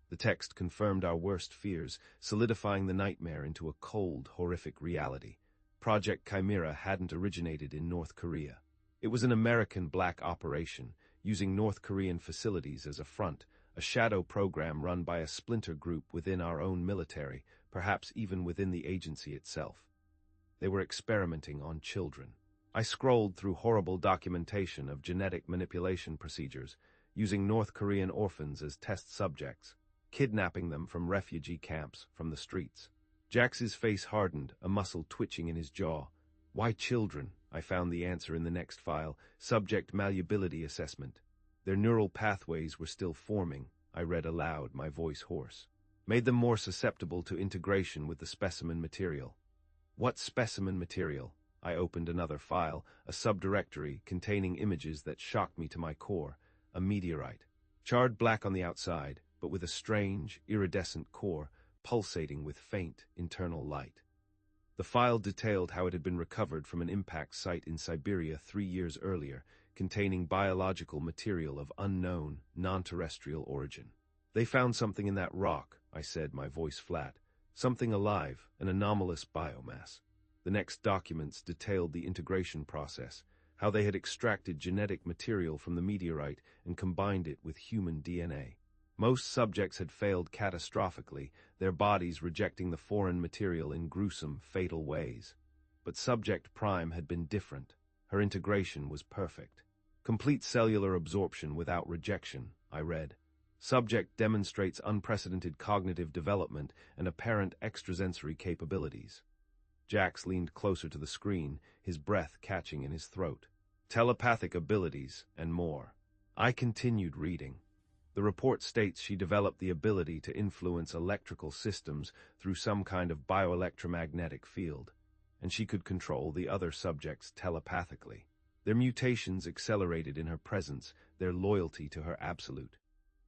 The text confirmed our worst fears, solidifying the nightmare into a cold, horrific reality. Project Chimera hadn't originated in North Korea. It was an American black operation, using North Korean facilities as a front, a shadow program run by a splinter group within our own military, perhaps even within the agency itself. They were experimenting on children. I scrolled through horrible documentation of genetic manipulation procedures, using North Korean orphans as test subjects, kidnapping them from refugee camps, from the streets. Jax's face hardened, a muscle twitching in his jaw. "Why children?" I found the answer in the next file, Subject Malleability Assessment. "Their neural pathways were still forming," I read aloud, my voice hoarse. "Made them more susceptible to integration with the specimen material." "What specimen material?" I opened another file, a subdirectory containing images that shocked me to my core. a meteorite. Charred black on the outside, but with a strange, iridescent core pulsating with faint, internal light. The file detailed how it had been recovered from an impact site in Siberia 3 years earlier, containing biological material of unknown, non-terrestrial origin. "They found something in that rock," I said, my voice flat. "Something alive, an anomalous biomass." The next documents detailed the integration process, how they had extracted genetic material from the meteorite and combined it with human DNA. Most subjects had failed catastrophically, their bodies rejecting the foreign material in gruesome, fatal ways. But Subject Prime had been different. Her integration was perfect. "Complete cellular absorption without rejection," I read. "Subject demonstrates unprecedented cognitive development and apparent extrasensory capabilities." Jax leaned closer to the screen, his breath catching in his throat. "Telepathic abilities, and more." I continued reading. The report states she developed the ability to influence electrical systems through some kind of bioelectromagnetic field, and she could control the other subjects telepathically. Their mutations accelerated in her presence, their loyalty to her absolute.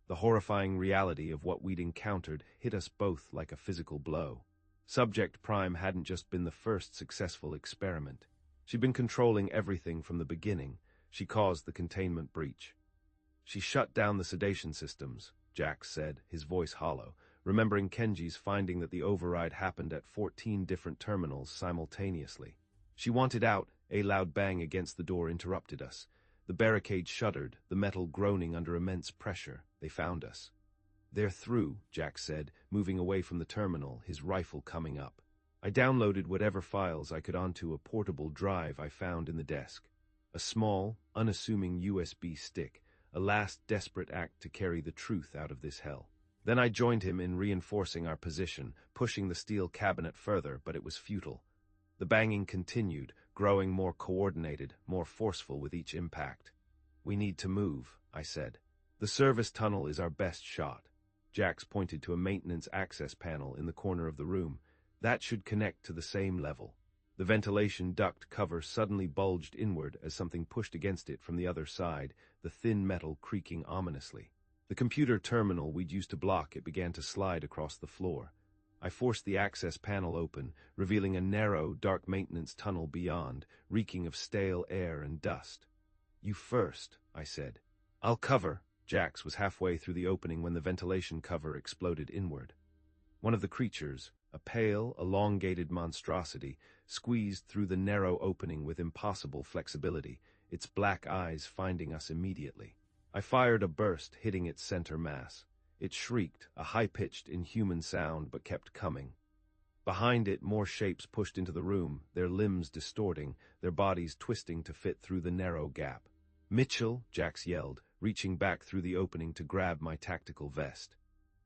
The horrifying reality of what we'd encountered hit us both like a physical blow. Subject Prime hadn't just been the first successful experiment. She'd been controlling everything from the beginning. She caused the containment breach. "She shut down the sedation systems," Jax said, his voice hollow, remembering Kenji's finding that the override happened at 14 different terminals simultaneously. "She wanted out." A loud bang against the door interrupted us. The barricade shuddered, the metal groaning under immense pressure. "They found us." "They're through," Jax said, moving away from the terminal, his rifle coming up. I downloaded whatever files I could onto a portable drive I found in the desk. A small, unassuming USB stick, a last desperate act to carry the truth out of this hell. Then I joined him in reinforcing our position, pushing the steel cabinet further, but it was futile. The banging continued, growing more coordinated, more forceful with each impact. "We need to move," I said. "The service tunnel is our best shot." Jax pointed to a maintenance access panel in the corner of the room. "That should connect to the same level." The ventilation duct cover suddenly bulged inward as something pushed against it from the other side, the thin metal creaking ominously. The computer terminal we'd used to block it began to slide across the floor. I forced the access panel open, revealing a narrow, dark maintenance tunnel beyond, reeking of stale air and dust. "You first," I said. "I'll cover." Jax was halfway through the opening when the ventilation cover exploded inward. One of the creatures, a pale, elongated monstrosity, squeezed through the narrow opening with impossible flexibility, its black eyes finding us immediately. I fired a burst, hitting its center mass. It shrieked, a high-pitched, inhuman sound, but kept coming. Behind it, more shapes pushed into the room, their limbs distorting, their bodies twisting to fit through the narrow gap. "Mitchell!" Jax yelled, reaching back through the opening to grab my tactical vest.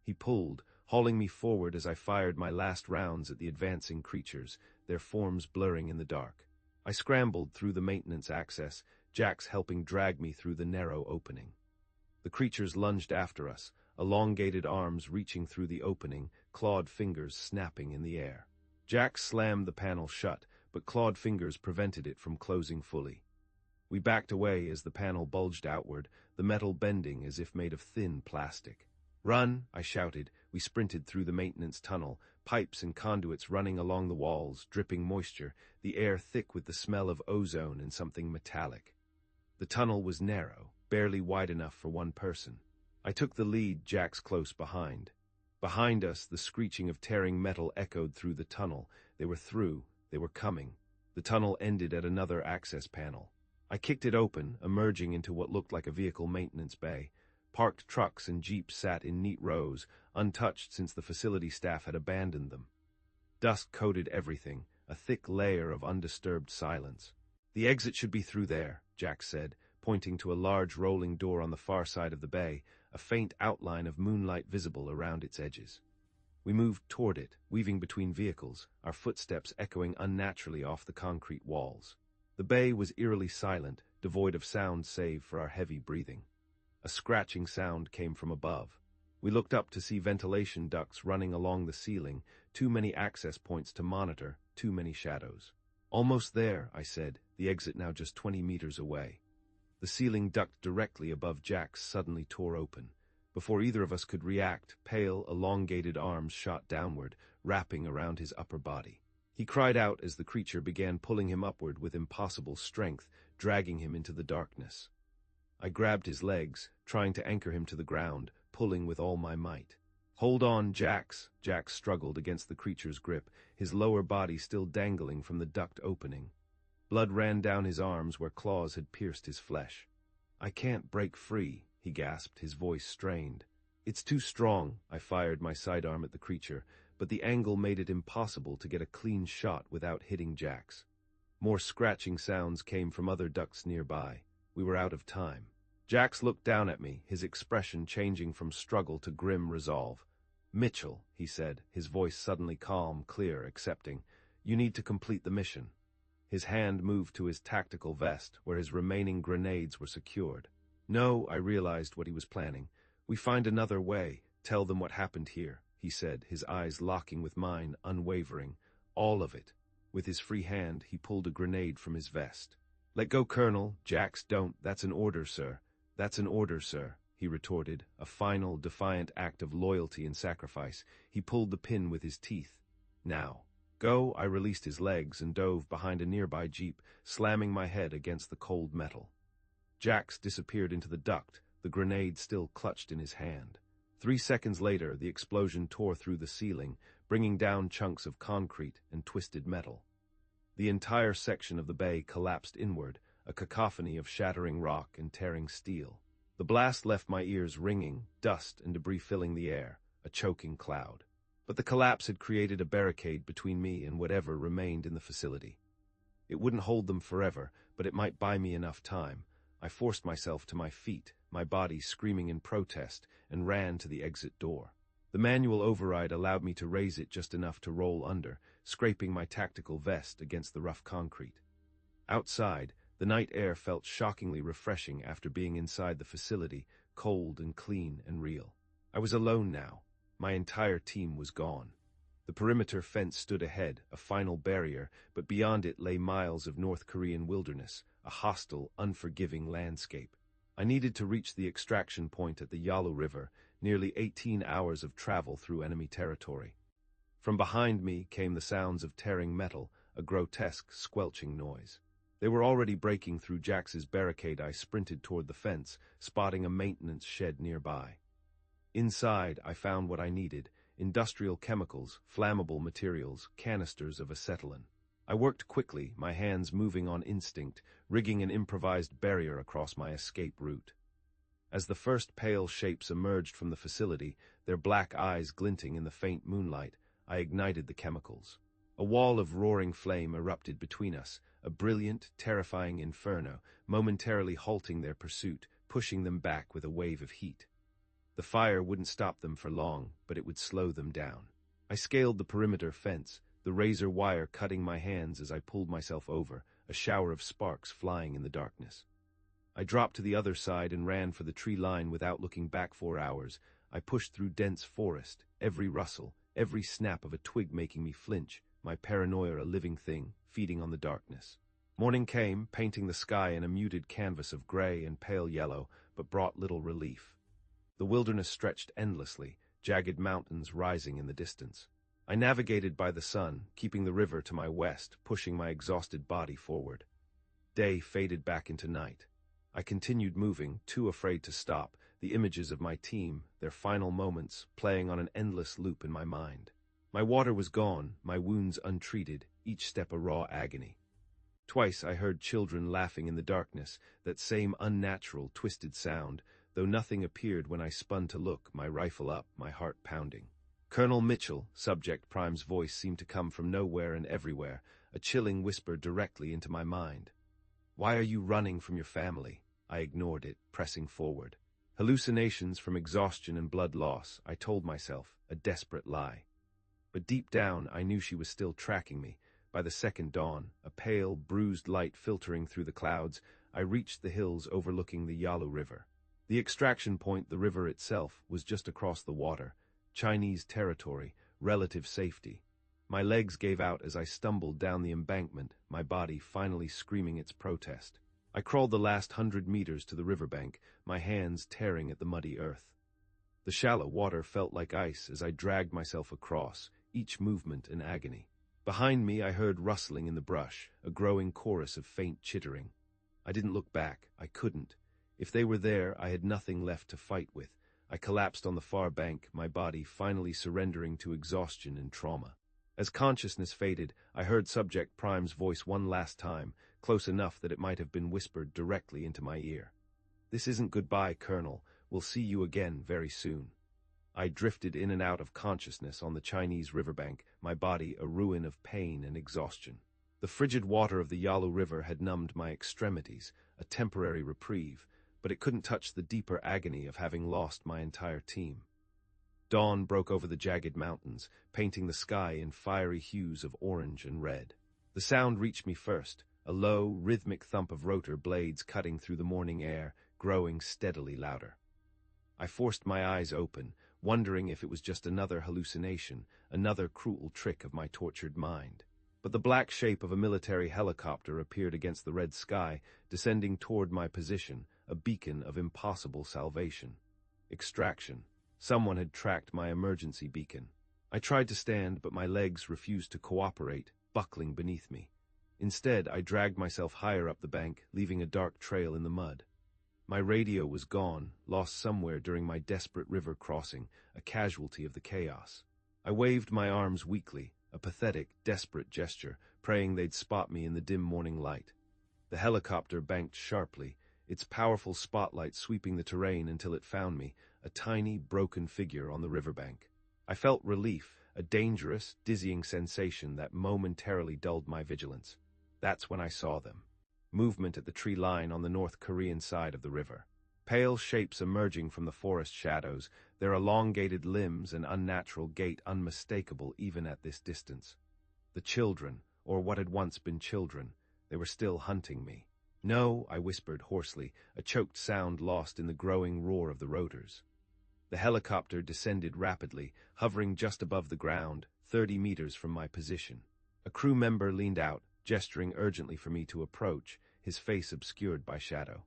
He pulled, hauling me forward as I fired my last rounds at the advancing creatures, their forms blurring in the dark. I scrambled through the maintenance access, Jax helping drag me through the narrow opening. The creatures lunged after us, elongated arms reaching through the opening, clawed fingers snapping in the air. Jax slammed the panel shut, but clawed fingers prevented it from closing fully. We backed away as the panel bulged outward, the metal bending as if made of thin plastic. "Run!" I shouted. We sprinted through the maintenance tunnel, pipes and conduits running along the walls, dripping moisture, the air thick with the smell of ozone and something metallic. The tunnel was narrow, barely wide enough for one person. I took the lead, Jax close behind. Behind us, the screeching of tearing metal echoed through the tunnel. They were through. They were coming. The tunnel ended at another access panel. I kicked it open, emerging into what looked like a vehicle maintenance bay. Parked trucks and jeeps sat in neat rows, untouched since the facility staff had abandoned them. Dust coated everything, a thick layer of undisturbed silence. "The exit should be through there," Jax said, pointing to a large rolling door on the far side of the bay, a faint outline of moonlight visible around its edges. We moved toward it, weaving between vehicles, our footsteps echoing unnaturally off the concrete walls. The bay was eerily silent, devoid of sound save for our heavy breathing. A scratching sound came from above. We looked up to see ventilation ducts running along the ceiling, too many access points to monitor, too many shadows. "Almost there," I said, the exit now just 20 meters away. The ceiling duct directly above Jax suddenly tore open. Before either of us could react, pale, elongated arms shot downward, wrapping around his upper body. He cried out as the creature began pulling him upward with impossible strength, dragging him into the darkness. I grabbed his legs, trying to anchor him to the ground, pulling with all my might. "Hold on, Jax!" Jax struggled against the creature's grip, his lower body still dangling from the duct opening. Blood ran down his arms where claws had pierced his flesh. "I can't break free," he gasped, his voice strained. "It's too strong." I fired my sidearm at the creature, but the angle made it impossible to get a clean shot without hitting Jax. More scratching sounds came from other ducts nearby. We were out of time. Jax looked down at me, his expression changing from struggle to grim resolve. "Mitchell," he said, his voice suddenly calm, clear, accepting, "you need to complete the mission." His hand moved to his tactical vest, where his remaining grenades were secured. "No," I realized what he was planning. "We find another way. Tell them what happened here," he said, his eyes locking with mine, unwavering. "All of it." With his free hand, he pulled a grenade from his vest. "Let go, Colonel." "Jax, don't. That's an order, sir." "That's an order, sir," he retorted, a final, defiant act of loyalty and sacrifice. He pulled the pin with his teeth. "Now, go." I released his legs and dove behind a nearby jeep, slamming my head against the cold metal. Jax disappeared into the duct, the grenade still clutched in his hand. 3 seconds later, the explosion tore through the ceiling, bringing down chunks of concrete and twisted metal. The entire section of the bay collapsed inward, a cacophony of shattering rock and tearing steel. The blast left my ears ringing, dust and debris filling the air, a choking cloud. But the collapse had created a barricade between me and whatever remained in the facility. It wouldn't hold them forever, but it might buy me enough time. I forced myself to my feet, my body screaming in protest, and ran to the exit door. The manual override allowed me to raise it just enough to roll under, scraping my tactical vest against the rough concrete. Outside, the night air felt shockingly refreshing after being inside the facility, cold and clean and real. I was alone now. My entire team was gone. The perimeter fence stood ahead, a final barrier, but beyond it lay miles of North Korean wilderness, a hostile, unforgiving landscape. I needed to reach the extraction point at the Yalu River, nearly 18 hours of travel through enemy territory. From behind me came the sounds of tearing metal, a grotesque, squelching noise. They were already breaking through Jax's barricade. I sprinted toward the fence, spotting a maintenance shed nearby. Inside, I found what I needed: industrial chemicals, flammable materials, canisters of acetylene. I worked quickly, my hands moving on instinct, rigging an improvised barrier across my escape route. As the first pale shapes emerged from the facility, their black eyes glinting in the faint moonlight, I ignited the chemicals. A wall of roaring flame erupted between us, a brilliant, terrifying inferno, momentarily halting their pursuit, pushing them back with a wave of heat. The fire wouldn't stop them for long, but it would slow them down. I scaled the perimeter fence, the razor wire cutting my hands as I pulled myself over, a shower of sparks flying in the darkness. I dropped to the other side and ran for the tree line without looking back. 4 hours. I pushed through dense forest, every rustle, every snap of a twig making me flinch, my paranoia a living thing, feeding on the darkness. Morning came, painting the sky in a muted canvas of gray and pale yellow, but brought little relief. The wilderness stretched endlessly, jagged mountains rising in the distance. I navigated by the sun, keeping the river to my west, pushing my exhausted body forward. Day faded back into night. I continued moving, too afraid to stop, the images of my team, their final moments, playing on an endless loop in my mind. My water was gone, my wounds untreated, each step a raw agony. Twice I heard children laughing in the darkness, that same unnatural, twisted sound, though nothing appeared when I spun to look, my rifle up, my heart pounding. "Colonel Mitchell," Subject Prime's voice seemed to come from nowhere and everywhere, a chilling whisper directly into my mind. "Why are you running from your family?" I ignored it, pressing forward. Hallucinations from exhaustion and blood loss, I told myself, a desperate lie. But deep down, I knew she was still tracking me. By the second dawn, a pale, bruised light filtering through the clouds, I reached the hills overlooking the Yalu River. The extraction point, the river itself, was just across the water. Chinese territory, relative safety. My legs gave out as I stumbled down the embankment, my body finally screaming its protest. I crawled the last 100 meters to the riverbank, my hands tearing at the muddy earth. The shallow water felt like ice as I dragged myself across, each movement an agony. Behind me I heard rustling in the brush, a growing chorus of faint chittering. I didn't look back. I couldn't. If they were there, I had nothing left to fight with. I collapsed on the far bank, my body finally surrendering to exhaustion and trauma. As consciousness faded, I heard Subject Prime's voice one last time, close enough that it might have been whispered directly into my ear. "This isn't goodbye, Colonel. We'll see you again very soon." I drifted in and out of consciousness on the Chinese riverbank, my body a ruin of pain and exhaustion. The frigid water of the Yalu River had numbed my extremities, a temporary reprieve, but it couldn't touch the deeper agony of having lost my entire team. Dawn broke over the jagged mountains, painting the sky in fiery hues of orange and red. The sound reached me first, a low, rhythmic thump of rotor blades cutting through the morning air, growing steadily louder. I forced my eyes open, wondering if it was just another hallucination, another cruel trick of my tortured mind. But the black shape of a military helicopter appeared against the red sky, descending toward my position, a beacon of impossible salvation. Extraction. Someone had tracked my emergency beacon. I tried to stand, but my legs refused to cooperate, buckling beneath me. Instead, I dragged myself higher up the bank, leaving a dark trail in the mud. My radio was gone, lost somewhere during my desperate river crossing, a casualty of the chaos. I waved my arms weakly, a pathetic, desperate gesture, praying they'd spot me in the dim morning light. The helicopter banked sharply, its powerful spotlight sweeping the terrain until it found me, a tiny, broken figure on the riverbank. I felt relief, a dangerous, dizzying sensation that momentarily dulled my vigilance. That's when I saw them. Movement at the tree line on the North Korean side of the river. Pale shapes emerging from the forest shadows, their elongated limbs and unnatural gait unmistakable even at this distance. The children, or what had once been children, they were still hunting me. "No," I whispered hoarsely, a choked sound lost in the growing roar of the rotors. The helicopter descended rapidly, hovering just above the ground, 30 meters from my position. A crew member leaned out, gesturing urgently for me to approach, his face obscured by shadow.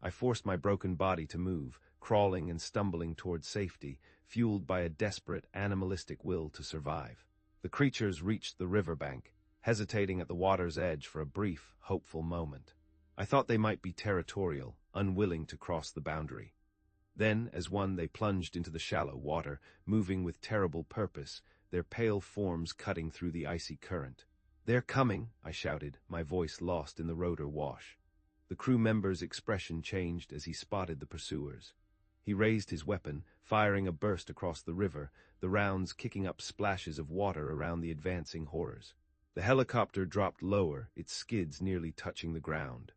I forced my broken body to move, crawling and stumbling toward safety, fueled by a desperate, animalistic will to survive. The creatures reached the riverbank, hesitating at the water's edge for a brief, hopeful moment. I thought they might be territorial, unwilling to cross the boundary. Then, as one, they plunged into the shallow water, moving with terrible purpose, their pale forms cutting through the icy current. "They're coming," I shouted, my voice lost in the rotor wash. The crew member's expression changed as he spotted the pursuers. He raised his weapon, firing a burst across the river, the rounds kicking up splashes of water around the advancing horrors. The helicopter dropped lower, its skids nearly touching the ground.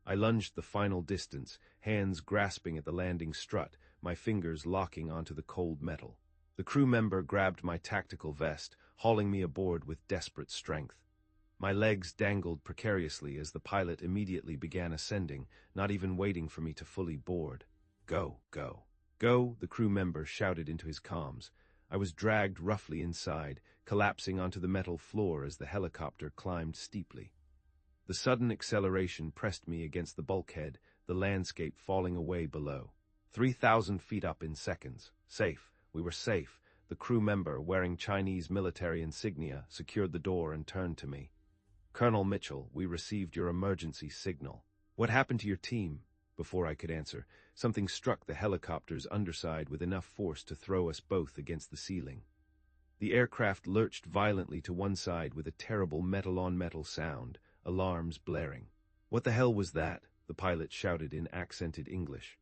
I lunged the final distance, hands grasping at the landing strut, my fingers locking onto the cold metal. The crew member grabbed my tactical vest, hauling me aboard with desperate strength. My legs dangled precariously as the pilot immediately began ascending, not even waiting for me to fully board. "Go, go, go," the crew member shouted into his comms. I was dragged roughly inside, collapsing onto the metal floor as the helicopter climbed steeply. The sudden acceleration pressed me against the bulkhead, the landscape falling away below. 3,000 feet up in seconds. Safe. We were safe. The crew member, wearing Chinese military insignia, secured the door and turned to me. "Colonel Mitchell, we received your emergency signal. What happened to your team?" Before I could answer, something struck the helicopter's underside with enough force to throw us both against the ceiling. The aircraft lurched violently to one side with a terrible metal-on-metal sound, alarms blaring. "What the hell was that?" the pilot shouted in accented English.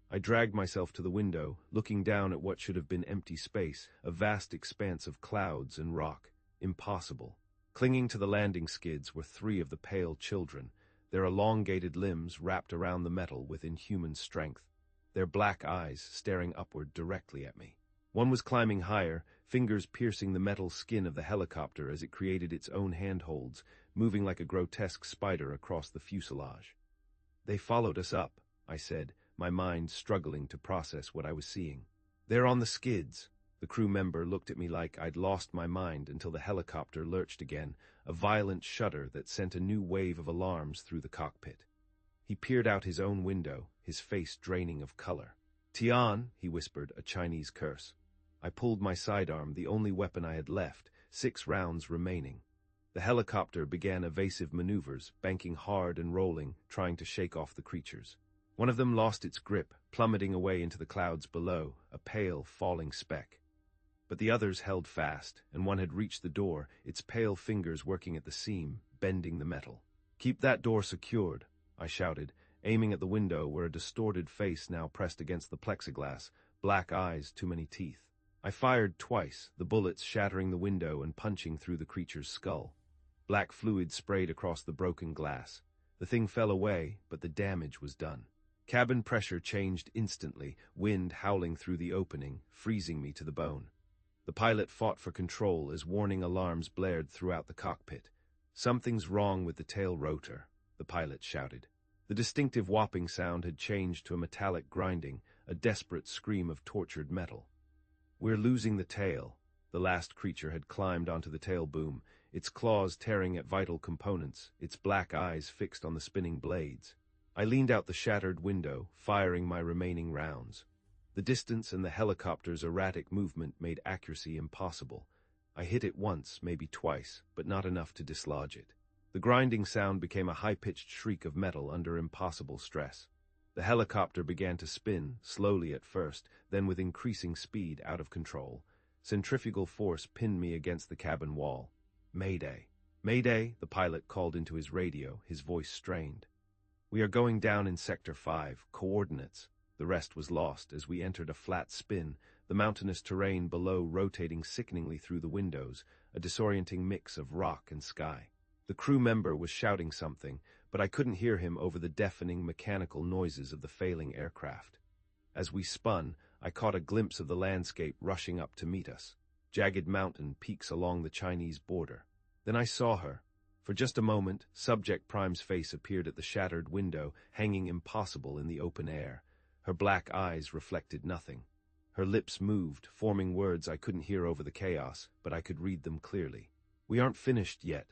I dragged myself to the window, looking down at what should have been empty space, a vast expanse of clouds and rock. Impossible. Clinging to the landing skids were 3 of the pale children, their elongated limbs wrapped around the metal with inhuman strength, their black eyes staring upward directly at me. One was climbing higher, fingers piercing the metal skin of the helicopter as it created its own handholds, moving like a grotesque spider across the fuselage. "They followed us up," I said, my mind struggling to process what I was seeing. "They're on the skids." The crew member looked at me like I'd lost my mind until the helicopter lurched again, a violent shudder that sent a new wave of alarms through the cockpit. He peered out his own window, his face draining of color. "Tian," he whispered, a Chinese curse. I pulled my sidearm, the only weapon I had left, 6 rounds remaining. The helicopter began evasive maneuvers, banking hard and rolling, trying to shake off the creatures. One of them lost its grip, plummeting away into the clouds below, a pale, falling speck. But the others held fast, and one had reached the door, its pale fingers working at the seam, bending the metal. "Keep that door secured," I shouted, aiming at the window where a distorted face now pressed against the plexiglass, black eyes, too many teeth. I fired twice, the bullets shattering the window and punching through the creature's skull. Black fluid sprayed across the broken glass. The thing fell away, but the damage was done. Cabin pressure changed instantly, wind howling through the opening, freezing me to the bone. The pilot fought for control as warning alarms blared throughout the cockpit. "Something's wrong with the tail rotor," the pilot shouted. The distinctive whopping sound had changed to a metallic grinding, a desperate scream of tortured metal. "We're losing the tail." The last creature had climbed onto the tail boom, its claws tearing at vital components, its black eyes fixed on the spinning blades. I leaned out the shattered window, firing my remaining rounds. The distance and the helicopter's erratic movement made accuracy impossible. I hit it once, maybe twice, but not enough to dislodge it. The grinding sound became a high-pitched shriek of metal under impossible stress. The helicopter began to spin, slowly at first, then with increasing speed, out of control. Centrifugal force pinned me against the cabin wall. "Mayday! Mayday!" the pilot called into his radio, his voice strained. "We are going down in Sector 5, coordinates." The rest was lost as we entered a flat spin, the mountainous terrain below rotating sickeningly through the windows, a disorienting mix of rock and sky. The crew member was shouting something, but I couldn't hear him over the deafening mechanical noises of the failing aircraft. As we spun, I caught a glimpse of the landscape rushing up to meet us, jagged mountain peaks along the Chinese border. Then I saw her. For just a moment, Subject Prime's face appeared at the shattered window, hanging impossible in the open air. Her black eyes reflected nothing. Her lips moved, forming words I couldn't hear over the chaos, but I could read them clearly. "We aren't finished yet."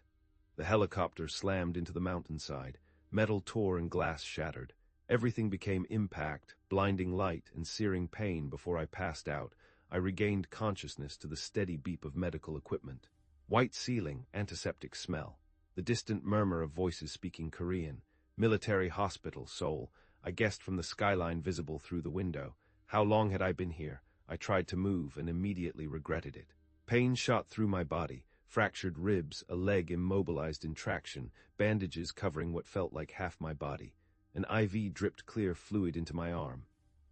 The helicopter slammed into the mountainside. Metal tore and glass shattered. Everything became impact, blinding light, and searing pain before I passed out. I regained consciousness to the steady beep of medical equipment. White ceiling, antiseptic smell. The distant murmur of voices speaking Korean. Military hospital, Seoul. I guessed from the skyline visible through the window. How long had I been here? I tried to move and immediately regretted it. Pain shot through my body. Fractured ribs, a leg immobilized in traction, bandages covering what felt like half my body. An IV dripped clear fluid into my arm.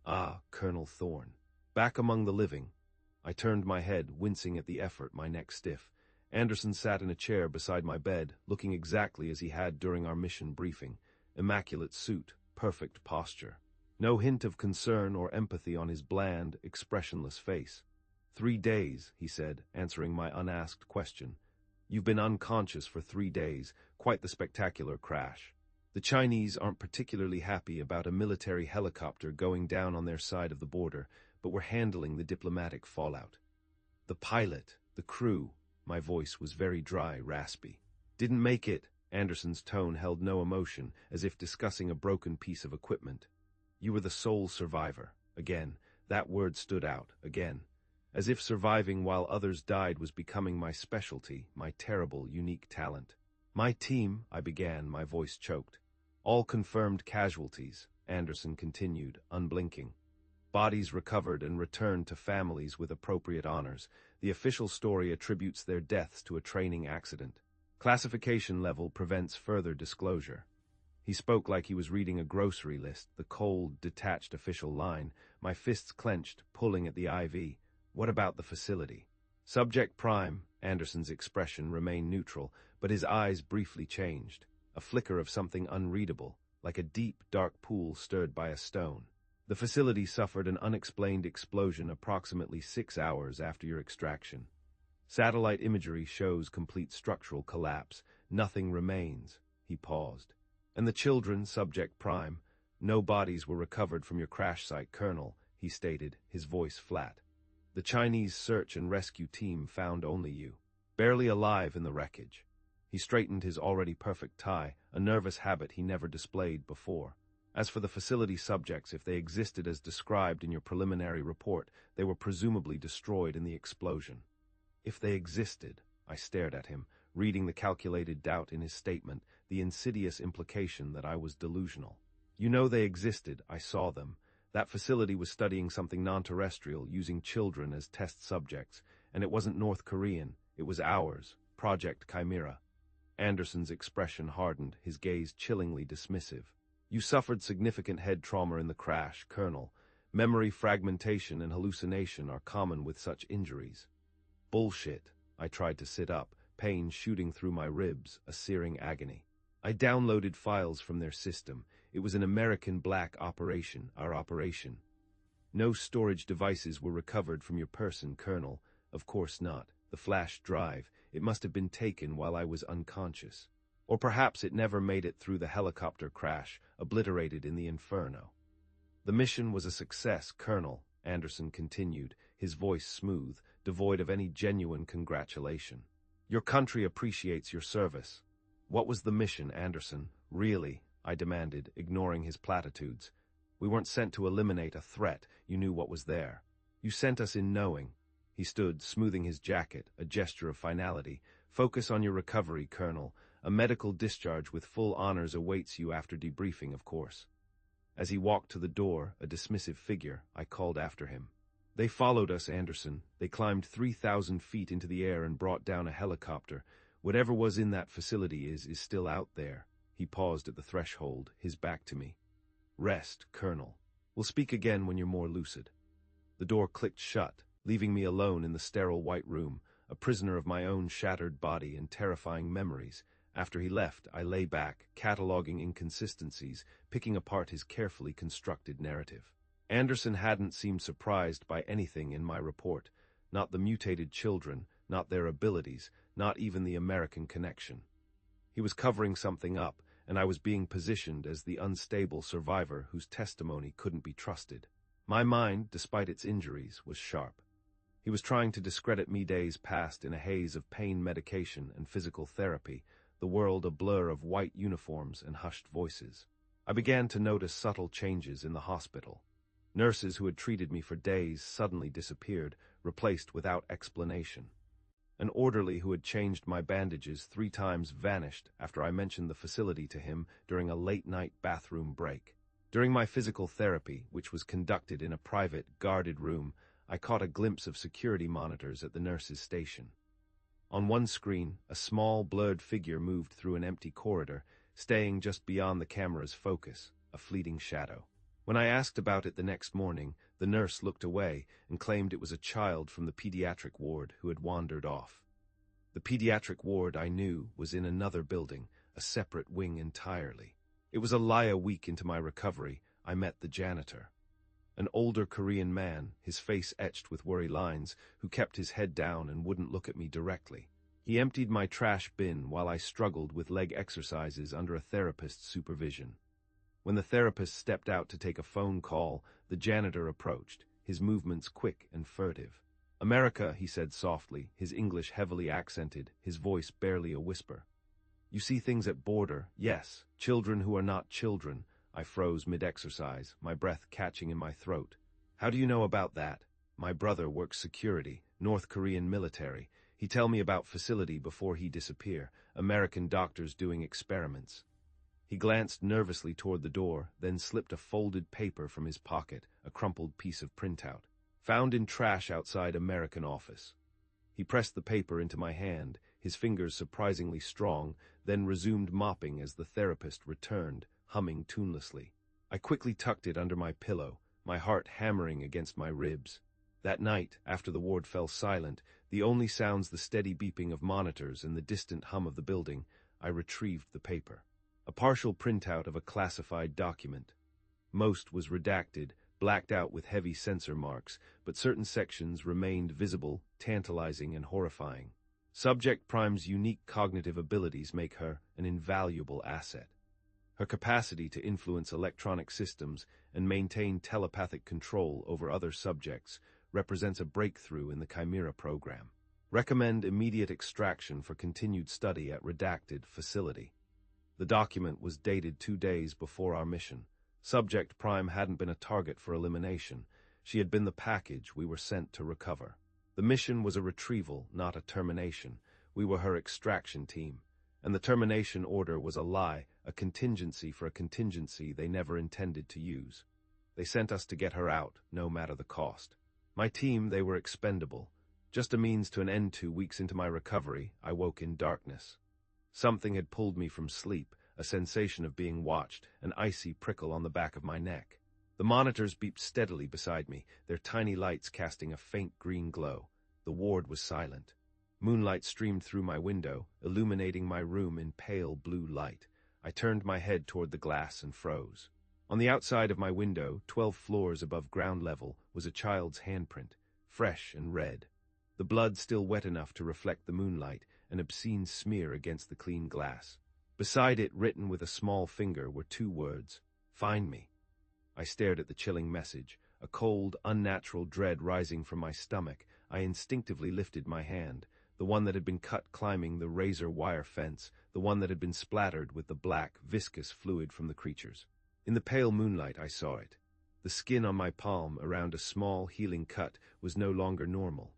Ah, Colonel Thorne. Back among the living. I turned my head, wincing at the effort, my neck stiff. Anderson sat in a chair beside my bed, looking exactly as he had during our mission briefing. Immaculate suit, perfect posture. No hint of concern or empathy on his bland, expressionless face. 3 days, he said, answering my unasked question. "You've been unconscious for 3 days, quite the spectacular crash. The Chinese aren't particularly happy about a military helicopter going down on their side of the border, but we're handling the diplomatic fallout. The pilot, the crew," my voice was very dry, raspy. "Didn't make it." Anderson's tone held no emotion, as if discussing a broken piece of equipment. "You were the sole survivor." Again, that word stood out, again. As if surviving while others died was becoming my specialty, my terrible, unique talent. "My team," I began, my voice choked. "All confirmed casualties," Anderson continued, unblinking. "Bodies recovered and returned to families with appropriate honors. The official story attributes their deaths to a training accident. Classification level prevents further disclosure." He spoke like he was reading a grocery list, the cold, detached official line, my fists clenched, pulling at the IV. "What about the facility?" "Subject Prime," Anderson's expression remained neutral, but his eyes briefly changed. A flicker of something unreadable, like a deep, dark pool stirred by a stone. "The facility suffered an unexplained explosion approximately 6 hours after your extraction. Satellite imagery shows complete structural collapse. Nothing remains." He paused. "And the children, Subject Prime? No bodies were recovered from your crash site, Colonel," he stated, his voice flat. "The Chinese search and rescue team found only you, barely alive in the wreckage." He straightened his already perfect tie, a nervous habit he never displayed before. As for the facility subjects, if they existed as described in your preliminary report, they were presumably destroyed in the explosion. If they existed, I stared at him, reading the calculated doubt in his statement, the insidious implication that I was delusional. You know they existed, I saw them. That facility was studying something non-terrestrial, using children as test subjects, and it wasn't North Korean, it was ours, Project Chimera. Anderson's expression hardened, his gaze chillingly dismissive. You suffered significant head trauma in the crash, Colonel. Memory fragmentation and hallucination are common with such injuries. Bullshit. I tried to sit up, pain shooting through my ribs, a searing agony. I downloaded files from their system. It was an American black operation, our operation. No storage devices were recovered from your person, Colonel. Of course not. The flash drive, it must have been taken while I was unconscious. Or perhaps it never made it through the helicopter crash, obliterated in the inferno. The mission was a success, Colonel, Anderson continued, his voice smooth, devoid of any genuine congratulation. Your country appreciates your service. What was the mission, Anderson? Really? I demanded, ignoring his platitudes. We weren't sent to eliminate a threat. You knew what was there. You sent us in knowing. He stood, smoothing his jacket, a gesture of finality. Focus on your recovery, Colonel. A medical discharge with full honors awaits you after debriefing, of course. As he walked to the door, a dismissive figure, I called after him. They followed us, Anderson. They climbed 3,000 feet into the air and brought down a helicopter. Whatever was in that facility is still out there. He paused at the threshold, his back to me. Rest, Colonel. We'll speak again when you're more lucid. The door clicked shut, leaving me alone in the sterile white room, a prisoner of my own shattered body and terrifying memories. After he left, I lay back, cataloging inconsistencies, picking apart his carefully constructed narrative. Anderson hadn't seemed surprised by anything in my report, not the mutated children, not their abilities, not even the American connection. He was covering something up, and I was being positioned as the unstable survivor whose testimony couldn't be trusted. My mind, despite its injuries, was sharp. He was trying to discredit me days past in a haze of pain medication and physical therapy, the world a blur of white uniforms and hushed voices. I began to notice subtle changes in the hospital. Nurses who had treated me for days suddenly disappeared, replaced without explanation. An orderly who had changed my bandages 3 times vanished after I mentioned the facility to him during a late-night bathroom break. During my physical therapy, which was conducted in a private, guarded room, I caught a glimpse of security monitors at the nurse's station. On one screen, a small, blurred figure moved through an empty corridor, staying just beyond the camera's focus, a fleeting shadow. When I asked about it the next morning, the nurse looked away and claimed it was a child from the pediatric ward who had wandered off. The pediatric ward, I knew, was in another building, a separate wing entirely. It was a lie. A week into my recovery, I met the janitor. An older Korean man, his face etched with worry lines, who kept his head down and wouldn't look at me directly. He emptied my trash bin while I struggled with leg exercises under a therapist's supervision. When the therapist stepped out to take a phone call, the janitor approached, his movements quick and furtive. "America," he said softly, his English heavily accented, his voice barely a whisper. "You see things at border, yes, children who are not children." I froze mid-exercise, my breath catching in my throat. "How do you know about that?" "My brother works security, North Korean military. He tell me about facility before he disappear, American doctors doing experiments." He glanced nervously toward the door, then slipped a folded paper from his pocket, a crumpled piece of printout. "Found in trash outside American office." He pressed the paper into my hand, his fingers surprisingly strong, then resumed mopping as the therapist returned, humming tunelessly. I quickly tucked it under my pillow, my heart hammering against my ribs. That night, after the ward fell silent, the only sounds the steady beeping of monitors and the distant hum of the building, I retrieved the paper. A partial printout of a classified document. Most was redacted, blacked out with heavy censor marks, but certain sections remained visible, tantalizing and horrifying. Subject Prime's unique cognitive abilities make her an invaluable asset. Her capacity to influence electronic systems and maintain telepathic control over other subjects represents a breakthrough in the Chimera program. Recommend immediate extraction for continued study at redacted facility. The document was dated 2 days before our mission. Subject Prime hadn't been a target for elimination. She had been the package we were sent to recover. The mission was a retrieval, not a termination. We were her extraction team. And the termination order was a lie, a contingency for a contingency they never intended to use. They sent us to get her out, no matter the cost. My team, they were expendable. Just a means to an end. 2 weeks into my recovery, I woke in darkness. Something had pulled me from sleep, a sensation of being watched, an icy prickle on the back of my neck. The monitors beeped steadily beside me, their tiny lights casting a faint green glow. The ward was silent. Moonlight streamed through my window, illuminating my room in pale blue light. I turned my head toward the glass and froze. On the outside of my window, 12 floors above ground level, was a child's handprint, fresh and red. The blood still wet enough to reflect the moonlight, an obscene smear against the clean glass. Beside it, written with a small finger, were 2 words, "Find me." I stared at the chilling message, a cold, unnatural dread rising from my stomach. I instinctively lifted my hand, the one that had been cut climbing the razor wire fence, the one that had been splattered with the black, viscous fluid from the creatures. In the pale moonlight, I saw it. The skin on my palm, around a small, healing cut, was no longer normal.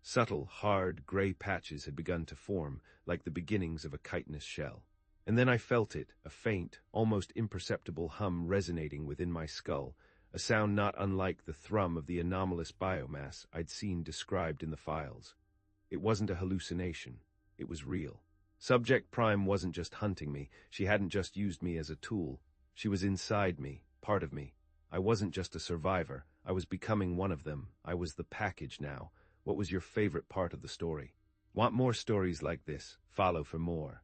Subtle, hard, gray patches had begun to form, like the beginnings of a chitinous shell. And then I felt it, a faint, almost imperceptible hum resonating within my skull, a sound not unlike the thrum of the anomalous biomass I'd seen described in the files. It wasn't a hallucination. It was real. Subject Prime wasn't just hunting me. She hadn't just used me as a tool. She was inside me, part of me. I wasn't just a survivor. I was becoming one of them. I was the package now. What was your favorite part of the story? Want more stories like this? Follow for more.